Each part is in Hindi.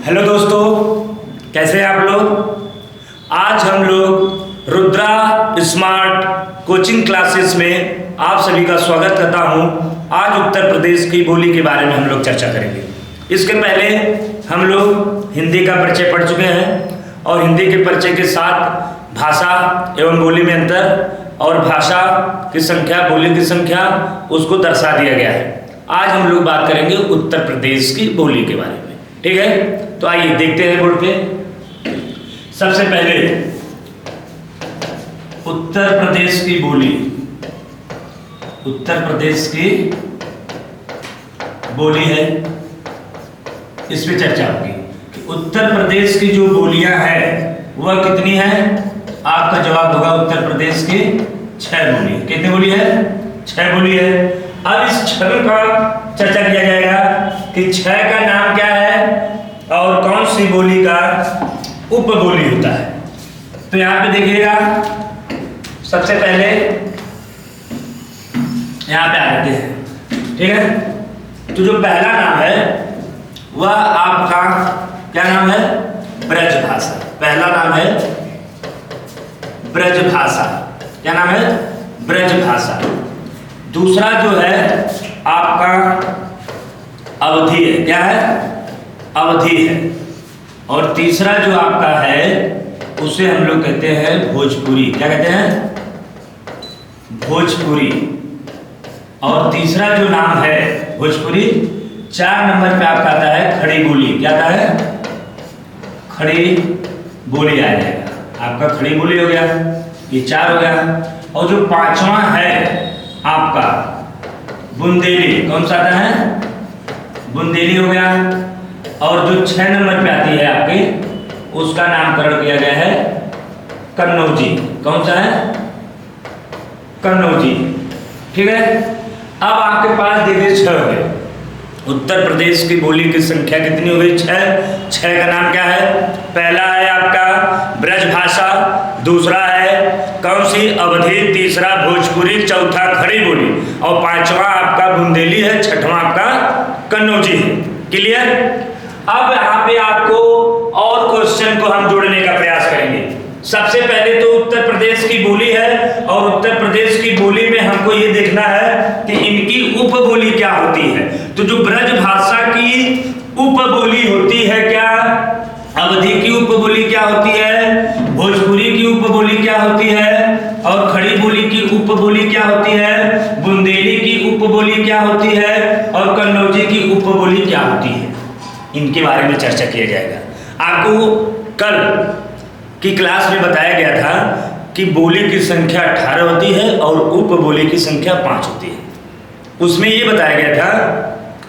हेलो दोस्तों, कैसे हैं आप लोग। आज हम लोग रुद्रा स्मार्ट कोचिंग क्लासेस में आप सभी का स्वागत करता हूं। आज उत्तर प्रदेश की बोली के बारे में हम लोग चर्चा करेंगे। इसके पहले हम लोग हिंदी का परिचय पढ़ चुके हैं और हिंदी के परिचय के साथ भाषा एवं बोली में अंतर और भाषा की संख्या, बोली की संख्या उसको दर्शा दिया गया है। आज हम लोग बात करेंगे उत्तर प्रदेश की बोली के बारे में। ठीक है, तो आइए देखते हैं बोर्ड पे। सबसे पहले उत्तर प्रदेश की बोली, उत्तर प्रदेश की बोली है, इस पे चर्चा होगी कि उत्तर प्रदेश की जो बोलियां हैं वह कितनी है। आपका जवाब होगा उत्तर प्रदेश की 6 बोली। कितनी बोली है? 6 बोली है। अब इस 6 का चर्चा किया जाएगा कि 6 का नाम क्या है और कौन सी बोली का उपबोली होता है। तो यहां पे देखिएगा, सबसे पहले यहां पे आ जाते हैं। ठीक है, तो जो पहला नाम है वह आपका क्या नाम है? ब्रजभाषा। पहला नाम है ब्रजभाषा। क्या नाम है? ब्रजभाषा। दूसरा जो है आपका अवधी है। क्या है? अवधी है। और तीसरा जो आपका है उसे हम लोग कहते हैं भोजपुरी। क्या कहते हैं? भोजपुरी। और तीसरा जो नाम है भोजपुरी। 4 नंबर पे आपका आता है खड़ी बोली। क्या आता है? खड़ी बोली आ जाएगा। आपका खड़ी बोली हो गया, ये 4 हो गया। और जो 5वां है आपका बुंदेली। कौन सा आता है? बुंदेली हो गया। और जो 6 नंबर पे आती है आपकी, उसका नामकरण किया गया है कन्नौजी। कौन सा है? कन्नौजी। ठीक है, अब आपके पास देखिए 6 है। उत्तर प्रदेश की बोली की संख्या कितनी हो गई? 6। 6 का नाम क्या है? पहला है आपका ब्रजभाषा, दूसरा है कौन सी? अवधी, तीसरा भोजपुरी, चौथा खड़ी बोली और 5वां आपका बुंदेली है, 6वां आपका कन्नौजी है। क्लियर? अब यहाँ पे आपको और क्वेश्चन को हम जोड़ने का प्रयास करेंगे। सबसे पहले तो उत्तर प्रदेश की बोली है और उत्तर प्रदेश की बोली में हमको ये देखना है कि इनकी उपबोली क्या होती है। तो जो ब्रजभाषा की उपबोली होती है क्या? अवधी की उपबोली क्या होती है? भोजपुरी की उपबोली क्या होती है? और खड़ी बोली की उपबोली क्या होती है? बुंदेली की उपबोली क्या होती है? और कन्नौजी की उपबोली क्या होती है? इनके बारे में चर्चा किया जाएगा। आपको कल की क्लास में बताया गया था कि बोली की संख्या 18 होती है और उपबोली की संख्या 5 होती है। उसमें ये बताया गया था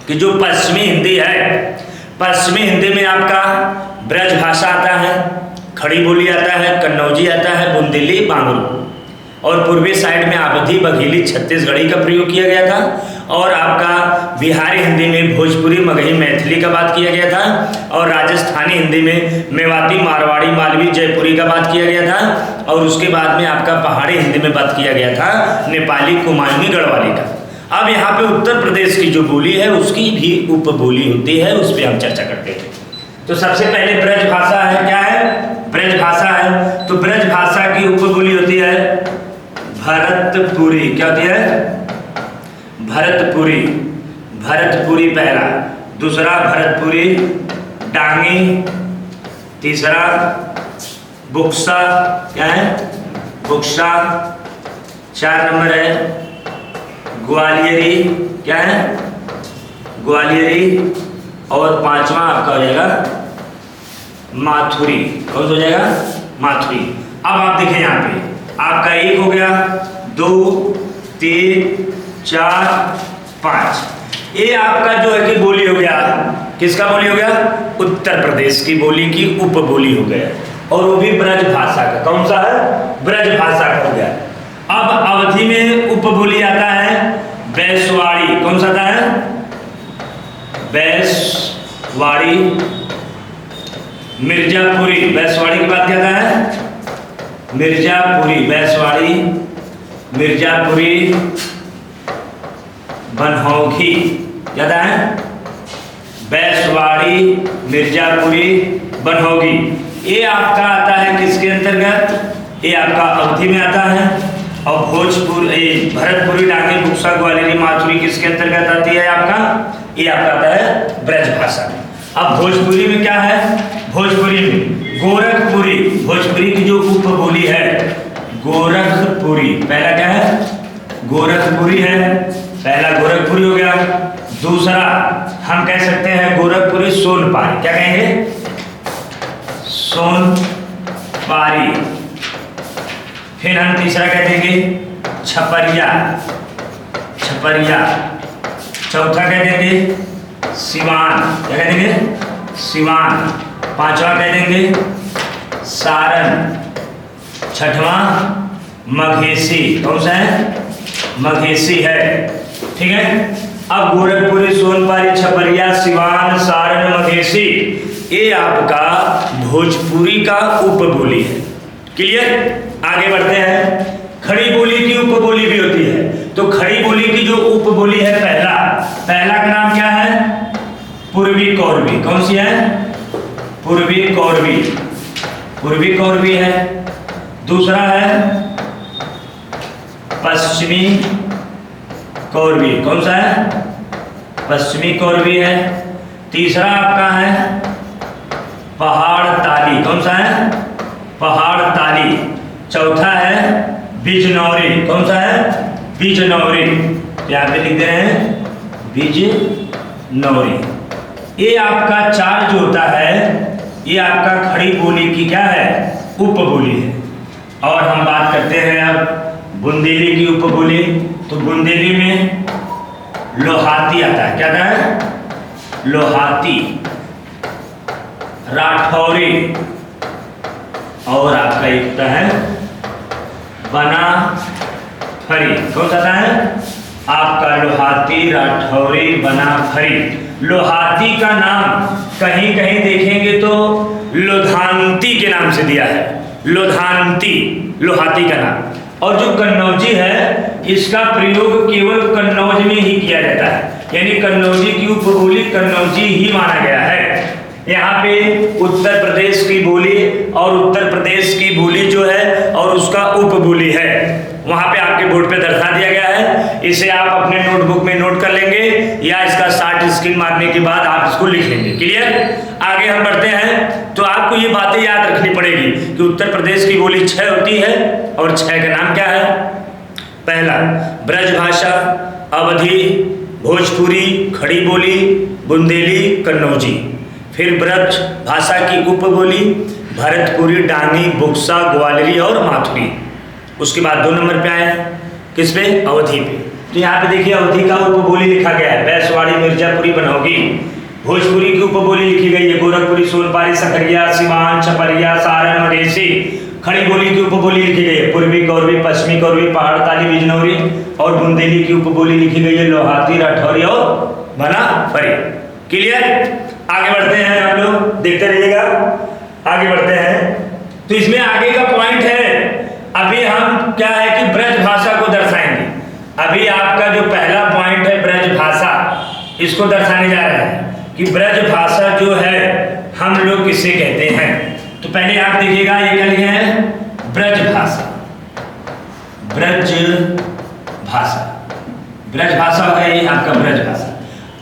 कि जो पश्चिमी हिंदी है, पश्चिमी हिंदी में आपका ब्रजभाषा आता है, खड़ी बोली आता है, कन्नौजी आता है, बुंदेली, बांगरू। और पूर्वी साइड में अवधी, बघेली, छत्तीसगढ़ी का प्रयोग किया गया था। और आपका बिहारी हिंदी में भोजपुरी, मगही, मैथिली का बात किया गया था। और राजस्थानी हिंदी में मेवाती, मारवाड़ी, मालवी, जयपुरी का बात किया गया था। और उसके बाद में आपका पहाड़ी हिंदी में बात किया गया था नेपाली, कुमायूनी, गढ़वाली का। अब यहाँ पे उत्तर प्रदेश की जो बोली है उसकी भी उपबोली होती है, उस पर हम चर्चा करते हैं। तो सबसे पहले ब्रजभाषा है। क्या है? ब्रजभाषा है। तो ब्रजभाषा की उपबोली होती है भरतपुरी। क्या होती है? भरतपुरी। भरतपुरी पहला, दूसरा भरतपुरी, डांगी, तीसरा बुक्सा। क्या है? बुक्सा। 4 नंबर है ग्वालियरी। क्या है? ग्वालियरी। और 5वां आपका हो जाएगा माथुरी। कौन सा हो जाएगा? माथुरी। अब आप देखें यहाँ पे आपका 1 हो गया, 2, 3, 4, 5। ये आपका जो है कि बोली हो गया, किसका बोली हो गया? उत्तर प्रदेश की बोली की उपबोली हो गया। और वो भी ब्रजभाषा का। कौन सा है? ब्रजभाषा का हो गया। अब अवधी में उपबोली आता है बैसवाड़ी। कौन सा आता है? बैसवाड़ी। मिर्जापुरी। बैसवाड़ी की बात क्या है? मिर्जापुरी, बैसवाड़ी, मिर्जापुरी, बनहौखी। क्या है? बैसवाड़ी। बेसवाड़ी, मिर्जापुरी, बनहोगी। ये आपका आता है किसके अंतर्गत? ये आपका अवधि में आता है। और भरतपुरी, डांगी, बुक्सा, ग्वालियरी, माथुरी किसके अंतर्गत आती है आपका? ये आपका आता है ब्रज भाषा। अब भोजपुरी में क्या है? भोजपुरी में गोरखपुरी, भोजपुरी की जो उपबोली है गोरखपुरी। पहला क्या है? गोरखपुरी है, पहला गोरखपुरी हो गया। दूसरा हम कह सकते हैं गोरखपुरी सोनपारी। क्या कहेंगे? सोनपारी। फिर हम तीसरा कह देंगे छपरिया, छपरिया। चौथा कह देंगे सिवान। क्या कह देंगे? सिवान। पांचवा कह देंगे सारण। छठवां मघेसी। कौन सा है? मघेसी है। ठीक है। अब गोरखपुरी, सोनपारी, छपरिया, सिवान, सारण, मघेसी ये आपका भोजपुरी का उपबोली है। क्लियर? आगे बढ़ते हैं। खड़ी बोली की उपबोली भी होती है। तो खड़ी बोली की जो उपबोली है पहला का नाम क्या है? पूर्वी कौरवी। कौन सी है? पूर्वी कौरवी। पूर्वी कौरवी है। दूसरा है पश्चिमी कौरवी। कौन सा है? पश्चिमी कौरवी है। तीसरा आपका है पहाड़ ताली। कौन सा है? पहाड़ ताली। चौथा है बिजनौरी। कौन सा है? बिजनौरी। यहाँ पे लिख दे रहे हैं बिजनौरी। ये आपका चार जो होता है ये आपका खड़ी बोली की क्या है? उपबोली है। और हम बात करते हैं अब बुंदेली की उपबोली। तो बुंदेली में लोहाती आता है। क्या आता है? लोहाती, राठौरी और आपका एक होता है बनाफरी। कौन सा आता है? आपका लोहाती, राठौरी, बनाफरी। लोहाती का नाम कहीं कहीं देखेंगे तो लोधांती के नाम से दिया है। लोधांती, लोहाती का नाम। और जो कन्नौजी है इसका प्रयोग केवल कन्नौज में ही किया जाता है, यानी कन्नौजी की उपबोली कन्नौजी ही माना गया है। यहाँ पे उत्तर प्रदेश की बोली और उत्तर प्रदेश की बोली जो है और उसका उपबोली है वहाँ पे आपके बोर्ड पे दर्शा दिया गया है। इसे आप अपने नोटबुक में नोट कर लेंगे या इसका शार्ट स्क्रीन मारने के बाद आप इसको लिख लेंगे। क्लियर? आगे हम बढ़ते हैं। तो आपको ये बातें याद रखनी पड़ेगी कि उत्तर प्रदेश की बोली 6 होती है और 6 का नाम क्या है? पहला ब्रज भाषा, अवधी, भोजपुरी, खड़ी बोली, बुंदेली, कन्नौजी। फिर ब्रज भाषा की उपबोली भरतपुरी, डांगी, बुक्सा, ग्वालियरी और माथुरी। उसके बाद 2 नंबर पे आए किस पे? अवधी पे। तो यहाँ पे देखिए अवधी का उपबोली लिखा गया है बेसवाड़ी, मिर्जापुरी, बनहोगी। भोजपुरी की उपबोली लिखी गई है गोरखपुरी, सोनपारी, सकरिया, सिवान, छपरिया, सारण, मधेसी। खड़ी बोली की उपबोली लिखी गई है पूर्वी कौरवी, पश्चिमी कौरवी, पहाड़ ताली, बिजनौरी। और बुंदेली की उपबोली लिखी गई है लोहाती, राठौरी और बनाफरी। क्लियर? आगे बढ़ते हैं, हम लोग देखते रहिएगा। आगे बढ़ते हैं। तो इसमें आगे का पॉइंट है, अभी हम क्या है कि ब्रज भाषा को दर्शाएंगे। अभी आपका जो पहला पॉइंट है ब्रज भाषा, इसको दर्शाने जा रहे हैं कि ब्रज भाषा जो है हम लोग किसे कहते हैं। तो पहले आप देखिएगा ये क्या लिखे हैं? ब्रज भाषा। ब्रज भाषा, ब्रज भाषा है ये आपका ब्रज भाषा।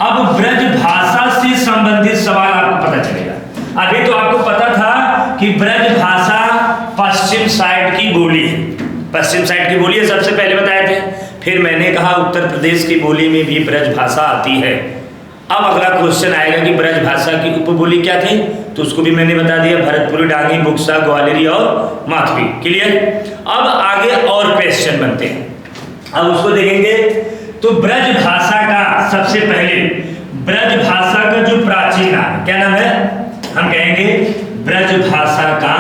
अब ब्रज भाषा से संबंधित सवाल आपको पता चलेगा। अभी तो आपको पता था कि ब्रज भाषा पश्चिम साइड की बोली है, पश्चिम साइड की बोली है, सबसे पहले बताए थे। फिर मैंने कहा उत्तर प्रदेश की बोली में भी ब्रज भाषा आती है। अब अगला क्वेश्चन आएगा कि ब्रज भाषा की उपबोली क्या थी, तो उसको भी मैंने बता दिया भरतपुरी, डांगी, बुक्सा, ग्वालियरी और माथुरी। क्लियर? अब आगे और क्वेश्चन बनते हैं, अब उसको देखेंगे। तो ब्रज भाषा का सबसे पहले ब्रज भाषा का जो प्राचीन नाम क्या नाम है? हम कहेंगे ब्रज भाषा का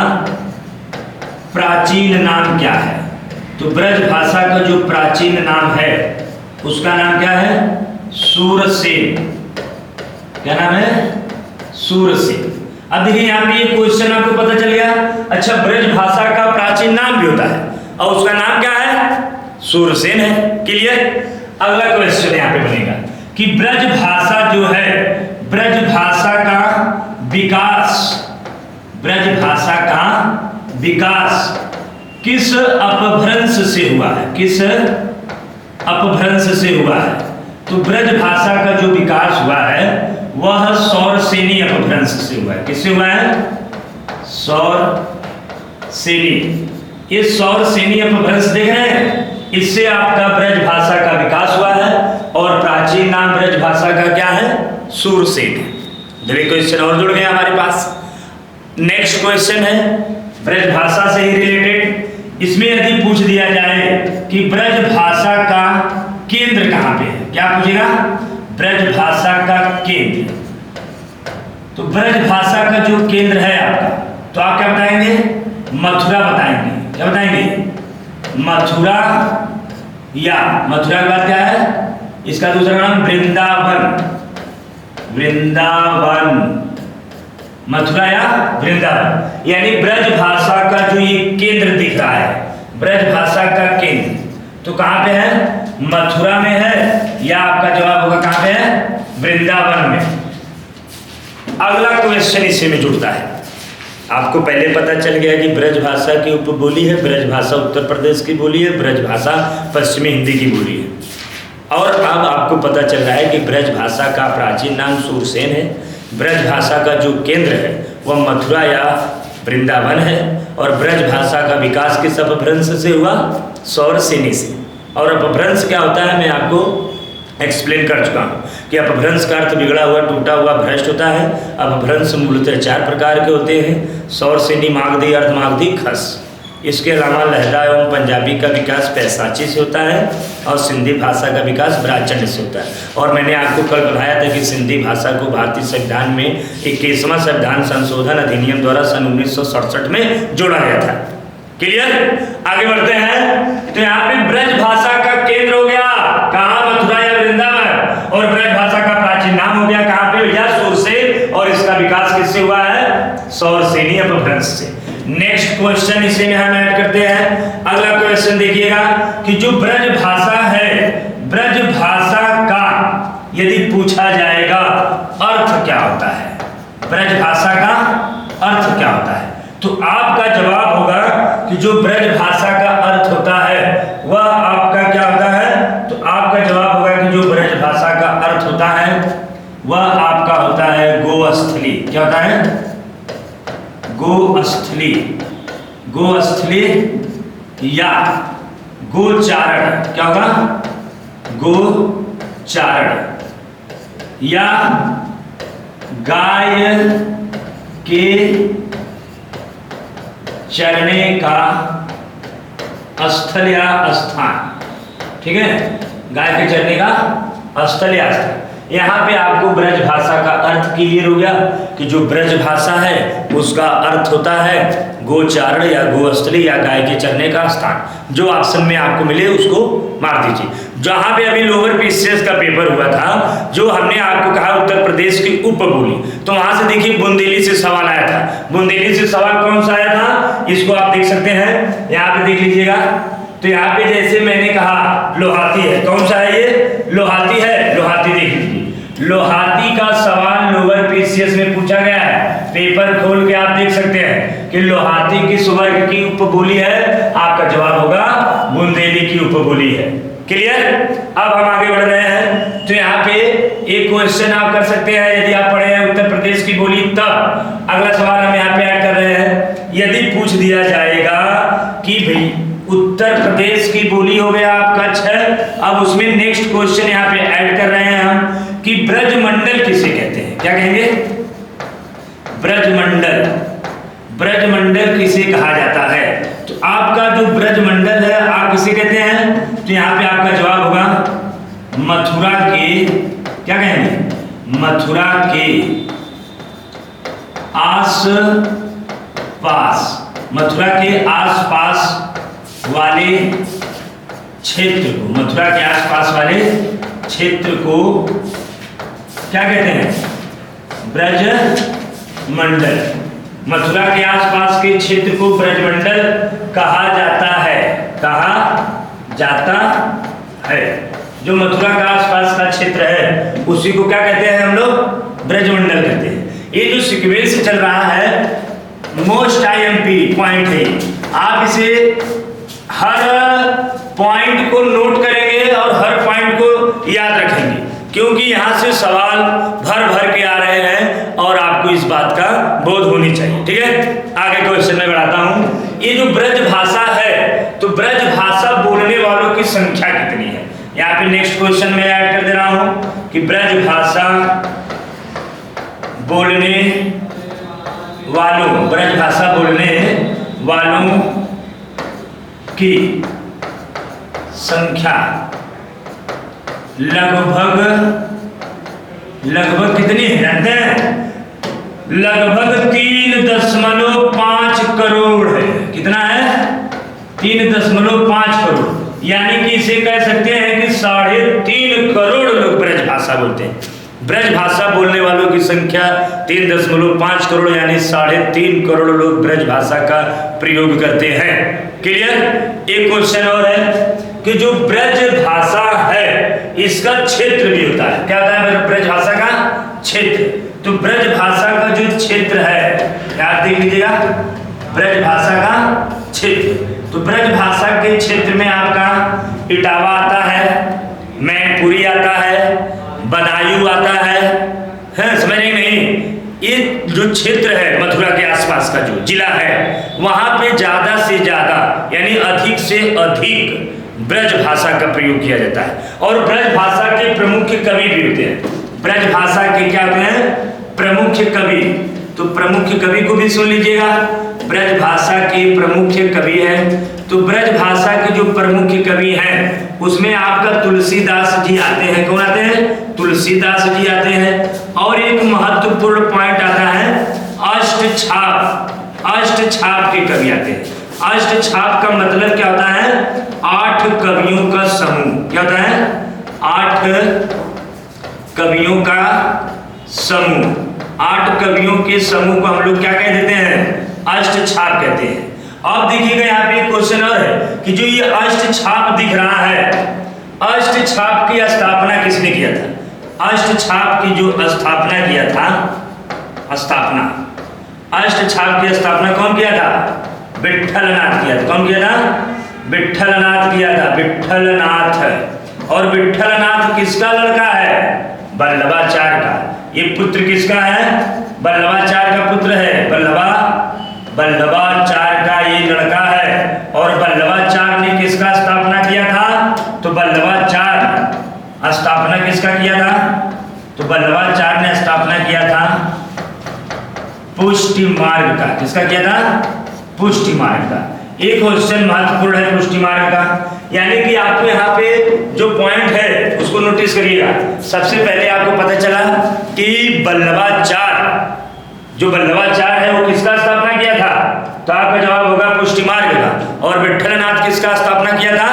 प्राचीन नाम क्या है? तो ब्रज भाषा का जो प्राचीन नाम है उसका नाम क्या है? सूरसेन। क्या नाम है? सूरसेन। अब देखिए यहाँ पे ये क्वेश्चन आपको पता चल गया। अच्छा, ब्रज भाषा का प्राचीन नाम भी होता है और उसका नाम क्या है? सूरसेन है। क्लियर? अगला क्वेश्चन यहाँ पे बनेगा कि ब्रज भाषा जो है, ब्रज भाषा का विकास, ब्रज भाषा का विकास किस अपभ्रंश से हुआ है? किस अपभ्रंश से हुआ है? तो ब्रज भाषा का जो विकास हुआ है वह सौरसेनी अपभ्रंश से हुआ है। किससे हुआ है? सौरसेनी। ये सौरसेनी अपभ्रंश देख रहे हैं, इससे आपका ब्रज भाषा का विकास हुआ है और प्राचीन नाम ब्रज भाषा का क्या है? सूरसेन। देखिए क्वेश्चन और जुड़ गया हमारे पास। नेक्स्ट क्वेश्चन है ब्रज भाषा से ही रिलेटेड। इसमें यदि पूछ दिया जाए कि ब्रज भाषा का केंद्र कहाँ पे है, क्या पूछेगा? ब्रज भाषा का केंद्र। तो ब्रज भाषा का जो केंद्र है आपका, तो आप क्या बताएंगे? मथुरा बताएंगे। क्या बताएंगे? मथुरा, या मथुरा के बाद क्या है? इसका दूसरा नाम वृंदावन। वृंदावन, मथुरा या वृंदावन, यानी ब्रज भाषा का जो ये केंद्र दिख रहा है, ब्रज भाषा का केंद्र, तो कहाँ पे है? मथुरा में है, या आपका जवाब होगा कहाँ पे है? वृंदावन में। अगला क्वेश्चन इसी में जुड़ता है। आपको पहले पता चल गया कि ब्रज भाषा की उपबोली है, ब्रज भाषा उत्तर प्रदेश की बोली है, ब्रज भाषा पश्चिमी हिंदी की बोली है। और अब आपको पता चल रहा है कि ब्रज भाषा का प्राचीन नाम सूरसेन है, ब्रज भाषा का जो केंद्र है वह मथुरा या वृंदावन है, और ब्रज भाषा का विकास किस अपभ्रंश से हुआ? सौरसेनी से। और अपभ्रंश क्या होता है मैं आपको एक्सप्लेन कर चुका हूँ कि अपभ्रंश का अर्थ बिगड़ा हुआ, टूटा हुआ, भ्रष्ट होता है। अपभ्रंश मूलतः 4 प्रकार के होते हैं: सौरसेनी, मागधी, अर्धमागधी, खस। इसके अलावा लहदा एवं पंजाबी का विकास पैसाची से होता है और सिंधी भाषा का विकास ब्राह्मण से होता है। और मैंने आपको कल बताया था कि सिंधी भाषा को भारतीय संविधान में 21वां संविधान संशोधन अधिनियम द्वारा सन 1967 में जोड़ा गया था। क्लियर? आगे बढ़ते हैं। तो यहाँ पे ब्रज भाषा का केंद्र हो गया कहाँ? मथुरा या वृंदावन। और ब्रज भाषा का प्राचीन नाम हो गया कहाँ पे? या सूरसेन। और इसका विकास किससे हुआ है? सौरसेनी अपभ्रंश से। नेक्स्ट क्वेश्चन इसी में हम ऐड करते हैं। अगला क्वेश्चन देखिएगा कि जो ब्रज भाषा है, ब्रज भाषा का यदि पूछा जाएगा अर्थ क्या होता है? ब्रज भाषा का अर्थ क्या होता है? तो आपका जवाब होगा कि जो ब्रज भाषा का अर्थ होता है वह आपका क्या होता है? तो आपका जवाब होगा कि जो ब्रज भाषा का अर्थ होता है वह आपका होता है गोस्थली। क्या होता है? गोस्थली। गोस्थली या गोचारण। क्या होगा? गोचारण। या गाय के चरने का स्थल या स्थान। ठीक है, गाय के चरने का स्थल या स्थान। यहाँ पे आपको ब्रज भाषा का अर्थ क्लियर हो गया कि जो ब्रज भाषा है उसका अर्थ होता है गोचारण या गोस्थली या गाय के चरने का स्थान। जो ऑप्शन में आपको मिले उसको मार दीजिए। जहाँ पे अभी लोअर पीसीएस का पेपर हुआ था, जो हमने आपको कहा उत्तर प्रदेश की उपबोली, तो वहां से देखिए बुंदेली से सवाल आया था। बुंदेली से सवाल कौन सा आया था? इसको आप देख सकते हैं, यहाँ पे देख लीजिएगा। तो यहाँ पे जैसे मैंने कहा लोहाती है, कौन सा है ये? लोहाती है। लोहाती देख लीजिए, लोहाती का सवाल लोअर पीसीएस में पूछा गया है। पेपर खोल के आप देख सकते हैं कि लोहाती किस वर्ग की उपबोली है? आपका जवाब होगा बुंदेली की उपबोली है। क्लियर? अब हम आगे बढ़ रहे हैं। तो यहाँ पे एक क्वेश्चन आप कर सकते हैं यदि आप पढ़े हैं उत्तर प्रदेश की बोली तब। अगला सवाल हम यहाँ पे ऐड कर रहे हैं। यदि पूछ दिया जाएगा कि भाई उत्तर प्रदेश की बोली हो गया आपका 6, अब उसमें नेक्स्ट क्वेश्चन यहाँ पे ऐड कर रहे हैं हम कि ब्रजमंडल किसे कहते हैं? क्या कहेंगे? ब्रजमंडल। ब्रजमंडल किसे कहा जाता है? तो आपका जो ब्रजमंडल है आप किसे कहते हैं? तो यहाँ पे आपका जवाब होगा मथुरा के, क्या कहेंगे? मथुरा के आस पास, मथुरा के आस पास वाले क्षेत्र को, मथुरा के आसपास वाले क्षेत्र को क्या कहते हैं? ब्रजमंडल। मथुरा के आसपास के क्षेत्र को ब्रजमंडल कहा जाता है। कहा जाता है। जो मथुरा का आसपास का क्षेत्र है उसी को क्या कहते हैं हम लोग? ब्रजमंडल कहते हैं। ये जो सीक्वेंस चल रहा है मोस्ट आईएमपी पॉइंट है, आप इसे हर पॉइंट को नोट करेंगे और हर पॉइंट को याद रखेंगे, क्योंकि यहाँ से सवाल भर भर के आ रहे हैं और आपको इस बात का बोध होनी चाहिए। ठीक है, आगे क्वेश्चन में बढ़ाता हूँ। ये जो ब्रज भाषा है, तो ब्रज भाषा बोलने वालों की संख्या कितनी है? यहाँ पे नेक्स्ट क्वेश्चन में ऐड कर दे रहा हूँ कि ब्रज भाषा बोलने वालों, ब्रज भाषा बोलने वालों की संख्या लगभग कितनी है जानते हैं? लगभग 3.5 करोड़ है। कितना है? 3.5 करोड़, यानी कि इसे कह सकते हैं कि 3.5 करोड़ लोग ब्रज भाषा बोलते हैं। ब्रज भाषा बोलने वालों की संख्या 3.5 करोड़, यानी 3.5 करोड़ लोग ब्रज भाषा का प्रयोग करते हैं। क्लियर? एक क्वेश्चन और है कि जो ब्रज भाषा है इसका क्षेत्र भी होता है। क्या होता है ब्रज भाषा का क्षेत्र? तो ब्रज भाषा का जो क्षेत्र है, याद देख लीजिएगा, ब्रज भाषा का क्षेत्र। तो ब्रज भाषा के क्षेत्र में आपका इटावा आता है, मैनपुरी आता है, बदायूं आता है, समझ रहे नहीं? ये जो क्षेत्र है मथुरा के आसपास का जो जिला है, वहां पे ज्यादा से ज्यादा यानी अधिक से अधिक ब्रज भाषा का प्रयोग किया जाता है। और ब्रज भाषा के प्रमुख कवि भी होते हैं। ब्रज भाषा के क्या होते हैं? प्रमुख कवि। तो प्रमुख कवि को भी सुन लीजिएगा, ब्रज भाषा के प्रमुख कवि हैं। तो ब्रज भाषा के जो प्रमुख कवि हैं उसमें आपका तुलसीदास जी आते हैं। कौन आते हैं? तुलसीदास जी आते हैं। और एक महत्वपूर्ण पॉइंट आता है अष्टछाप। अष्टछाप के कवि आते हैं। अष्टछाप का मतलब क्या होता है? 8 कवियों का समूह। क्या होता है? 8 कवियों का समूह। 8 कवियों के समूह को हम लोग क्या कह देते हैं? अष्टछाप कहते हैं। अब देखिएगा यहाँ पे एक क्वेश्चन और है कि जो ये अष्टछाप दिख रहा है, अष्टछाप की स्थापना किसने किया था? अष्टछाप की जो स्थापना किया था, अष्टछाप की स्थापना कौन किया था? विट्ठलनाथ किया था। कौन किया था? विट्ठलनाथ किया था। विट्ठलनाथ। और विट्ठलनाथ किसका लड़का है? बल्लभाचार्य का। ये पुत्र किसका है? बल्लभाचार्य का पुत्र है। बल्लभाचार्य का ये लड़का है। और बल्लभाचार्य ने किसका स्थापना किया था? तो बल्लभाचार्य स्थापना किसका किया था? तो बल्लभाचार्य ने स्थापना किया था पुष्टि मार्ग का। किसका किया था? पुष्टि मार्ग का। एक क्वेश्चन महत्वपूर्ण है पुष्टि मार्ग का, यानी कि आपको यहाँ पे जो पॉइंट है उसको नोटिस करिएगा। सबसे पहले आपको पता चला कि बल्लभाचार्य, जो बल्लभाचार्य है वो किसका स्थापना किया था? तो आपका जवाब होगा पुष्टि मार्ग का। और विट्ठलनाथ किसका स्थापना किया था?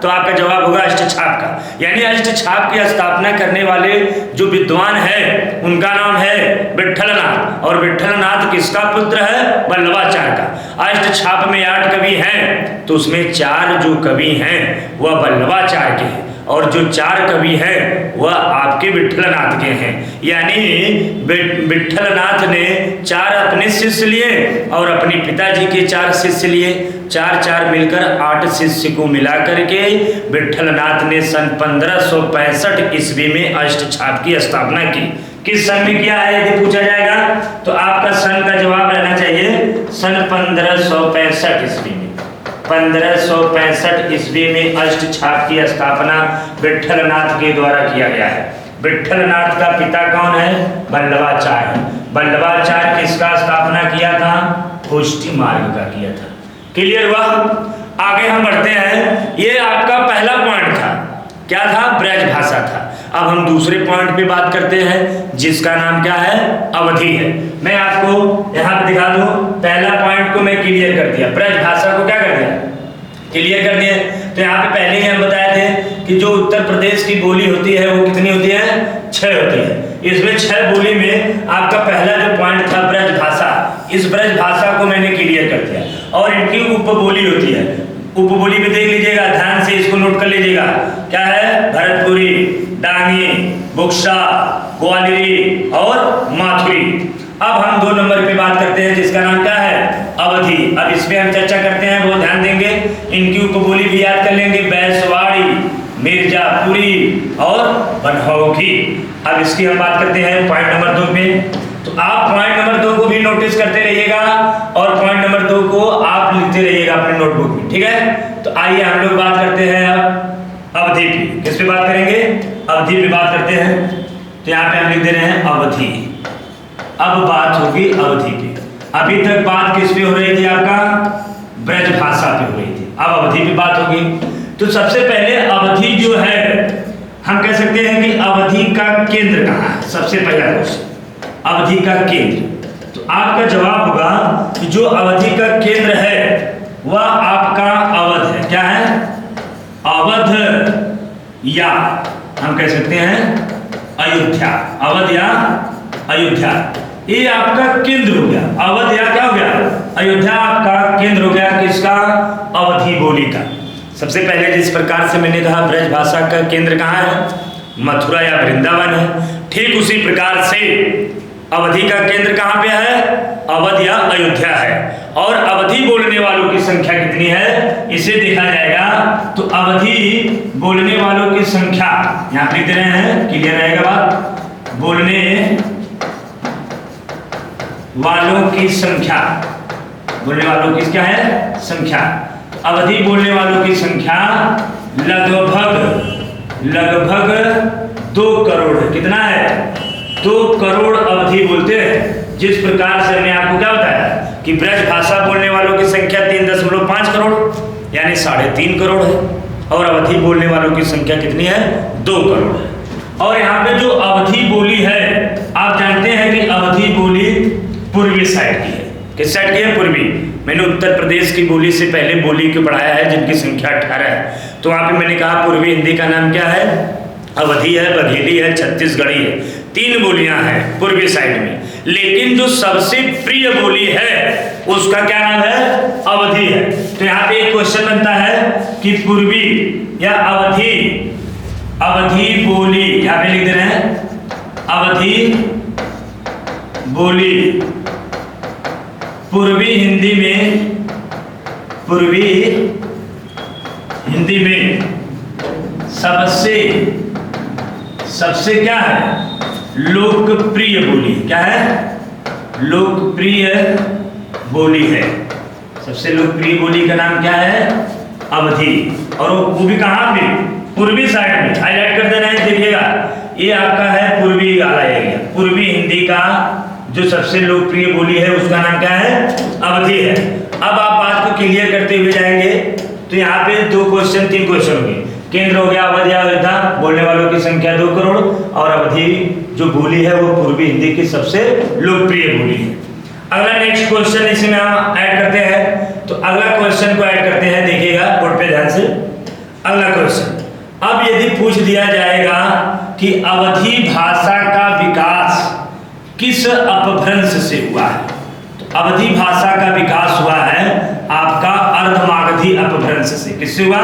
तो आपका जवाब होगा अष्टछाप का। यानी अष्टछाप की स्थापना करने वाले जो विद्वान है उनका नाम है विट्ठलनाथ। और विट्ठलनाथ किसका पुत्र है? बल्लभाचार्य का। अष्टछाप में 8 कवि हैं, तो उसमें 4 जो कवि हैं वह बल्लभाचार्य के हैं, और जो 4 कवि हैं वह आपके विट्ठलनाथ के हैं। यानी विट्ठलनाथ ने 4 अपने शिष्य लिए और अपने पिताजी के 4 शिष्य लिए। 4 मिलकर 8 शिष्य को मिला करके विट्ठलनाथ ने सन 1565 ईस्वी में अष्टछाप की स्थापना की। किस सन में किया है यदि पूछा जाएगा तो आपका सन का जवाब रहना चाहिए सन 1565 ईस्वी में। 1565 ईस्वी में अष्टछाप की स्थापना विट्ठलनाथ के द्वारा किया गया है। विट्ठलनाथ का पिता कौन है? बल्लभाचार्य। बल्लभाचार्य किसका स्थापना किया था? पुष्टि मार्ग का किया था। क्लियर हुआ? आगे हम बढ़ते हैं। ये आपका पहला पॉइंट था, क्या था? ब्रज भाषा था। अब हम दूसरे पॉइंट पे बात करते हैं जिसका नाम क्या है? अवधि है। मैं आपको यहाँ पे दिखा दूं, पहला पॉइंट को मैं क्लियर कर दिया, ब्रज भाषा को क्या कर दिया? क्लियर कर दिया। तो यहाँ पे पहले ही हम बताए थे कि जो उत्तर प्रदेश की बोली होती है वो कितनी होती है? 6 होती है। इसमें 6 बोली में आपका पहला जो पॉइंट था ब्रज भाषा, इस ब्रज भाषा को मैंने क्लियर कर दिया। और इनकी उपबोली होती है, उपबोली भी देख लीजिएगा, ध्यान से इसको नोट कर लीजिएगा। क्या है? भरतपुरी, डांगी, बुक्सा, ग्वालियरी और माथुरी। अब हम 2 नंबर पे बात करते हैं जिसका नाम क्या है, अवधि। अब इस पे हम चर्चा करते हैं, बहुत ध्यान देंगे, इनकी उपबोली भी याद कर लेंगे, बैसवाड़ी, मिर्जापुरी और बनहौखी। अब इसकी हम बात करते हैं पॉइंट नंबर 2 पे। तो आप पॉइंट नंबर 2 को भी नोटिस करते रहिएगा और पॉइंट नंबर 2 को आप लिखते रहिएगा अपने नोटबुक में, ठीक है। तो आइए हम लोग बात करते हैं अब अवधि पे। किस पे बात करेंगे, अवधि पे बात करते हैं। तो यहाँ पे हम लिख दे रहे हैं अवधि। अब बात होगी अवधि पे। अभी तक बात किस पे हो रही थी, आपका ब्रज भाषा पे हो रही थी, अब अवधि पे बात होगी। तो सबसे पहले अवधि जो है, हम कह सकते हैं कि अवधि का केंद्र कहाँ है। सबसे पहला क्वेश्चन, अवधि का केंद्र। तो आपका जवाब होगा कि जो अवधि का केंद्र है वह आपका अवध है। क्या है, अवध, या हम कह सकते हैं अयोध्या। अवध या अयोध्या, ये आपका केंद्र हो गया। अवध या क्या हो गया, अयोध्या आपका केंद्र हो गया किसका, अवधि बोली का। सबसे पहले जिस प्रकार से मैंने कहा ब्रज भाषा का केंद्र कहाँ है, मथुरा या वृंदावन है, ठीक उसी प्रकार से अवधि का केंद्र कहाँ पे है, अवध या अयोध्या है। और अवधि बोलने वालों की संख्या कितनी है, इसे देखा जाएगा। तो अवधि बोलने वालों की संख्या यहाँ लिख दे रहे हैं, क्लियर रहेगा बात। बोलने वालों की संख्या, बोलने वालों की क्या है, संख्या। अवधि बोलने वालों की संख्या लगभग 2 करोड़ है। कितना है, 2 करोड़ अवधि बोलते हैं। जिस प्रकार से हमने आपको क्या बताया कि ब्रज भाषा बोलने वालों की संख्या 3.5 करोड़ यानी 3.5 करोड़ है, और अवधि बोलने वालों की संख्या कितनी है, 2 करोड़ है। और यहाँ पे जो अवधि बोली है, आप जानते हैं कि अवधि बोली पूर्वी साइड की है। किस साइड की है, पूर्वी। मैंने उत्तर प्रदेश की बोली से पहले बोली को पढ़ाया है जिनकी संख्या 18 है। तो वहाँ पे मैंने कहा पूर्वी हिंदी का नाम क्या है, अवधि है, बघेली है, छत्तीसगढ़ी है। 3 बोलियां हैं पूर्वी साइड में, लेकिन जो सबसे प्रिय बोली है उसका क्या नाम है, अवधि है। तो यहाँ पे एक क्वेश्चन बनता है कि पूर्वी या अवधि बोली, यहाँ पे लिख दे रहे हैं अवधि बोली पूर्वी हिंदी में सबसे क्या है, लोकप्रिय बोली। क्या है, लोकप्रिय बोली है। सबसे लोकप्रिय बोली का नाम क्या है, अवधि। और वो भी कहाँ पे, पूर्वी साइड में। हाईलाइट कर दे रहे हैं, देखिएगा ये आपका है पूर्वी वाला एरिया। पूर्वी हिंदी का जो सबसे लोकप्रिय बोली है उसका नाम क्या है, अवधि है। अब आप बात को क्लियर करते हुए जाएंगे तो यहाँ पे 3 क्वेश्चन होंगे। केंद्र हो गया अवध या अयोध्या, बोलने वालों की संख्या 2 करोड़, और अवधि जो बोली है वो पूर्वी हिंदी की सबसे लोकप्रिय बोली है। अगला नेक्स्ट क्वेश्चन इसमें हम ऐड करते हैं। तो अगला क्वेश्चन को ऐड करते हैं, देखिएगा बोर्ड पे ध्यान से। अगला क्वेश्चन, अब यदि पूछ दिया जाएगा कि अवधि भाषा का विकास किस अपभ्रंश से हुआ है, तो अवधि भाषा का विकास हुआ है आपका अर्धमागधी अपभ्रंश से। किससे हुआ,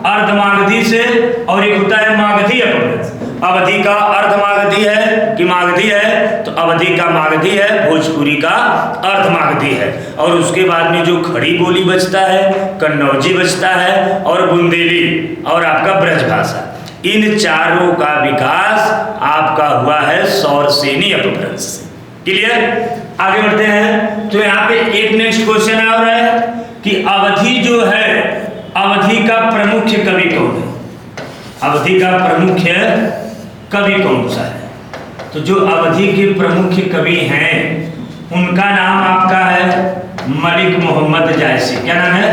अर्धमागधी से। और एक होता है मागधी अपभ्रंश। अवधि का अर्धमागधी है कि मागधी है, तो अवधि का मागधी है, भोजपुरी का अर्धमागधी है। और उसके बाद में जो खड़ी बोली बचता है, कन्नौजी बचता है, और बुंदेली और आपका ब्रज भाषा, इन चारों का विकास आपका हुआ है सौरसेनी अपभ्रंश से। क्लियर, आगे बढ़ते हैं। तो यहाँ पे एक नेक्स्ट क्वेश्चन आ रहा है कि अवधि जो है, अवधि का प्रमुख कवि कौन है, अवधि का प्रमुख कवि कौन सा है। तो जो अवधि के प्रमुख कवि हैं उनका नाम आपका है मलिक मोहम्मद जायसी। क्या नाम है,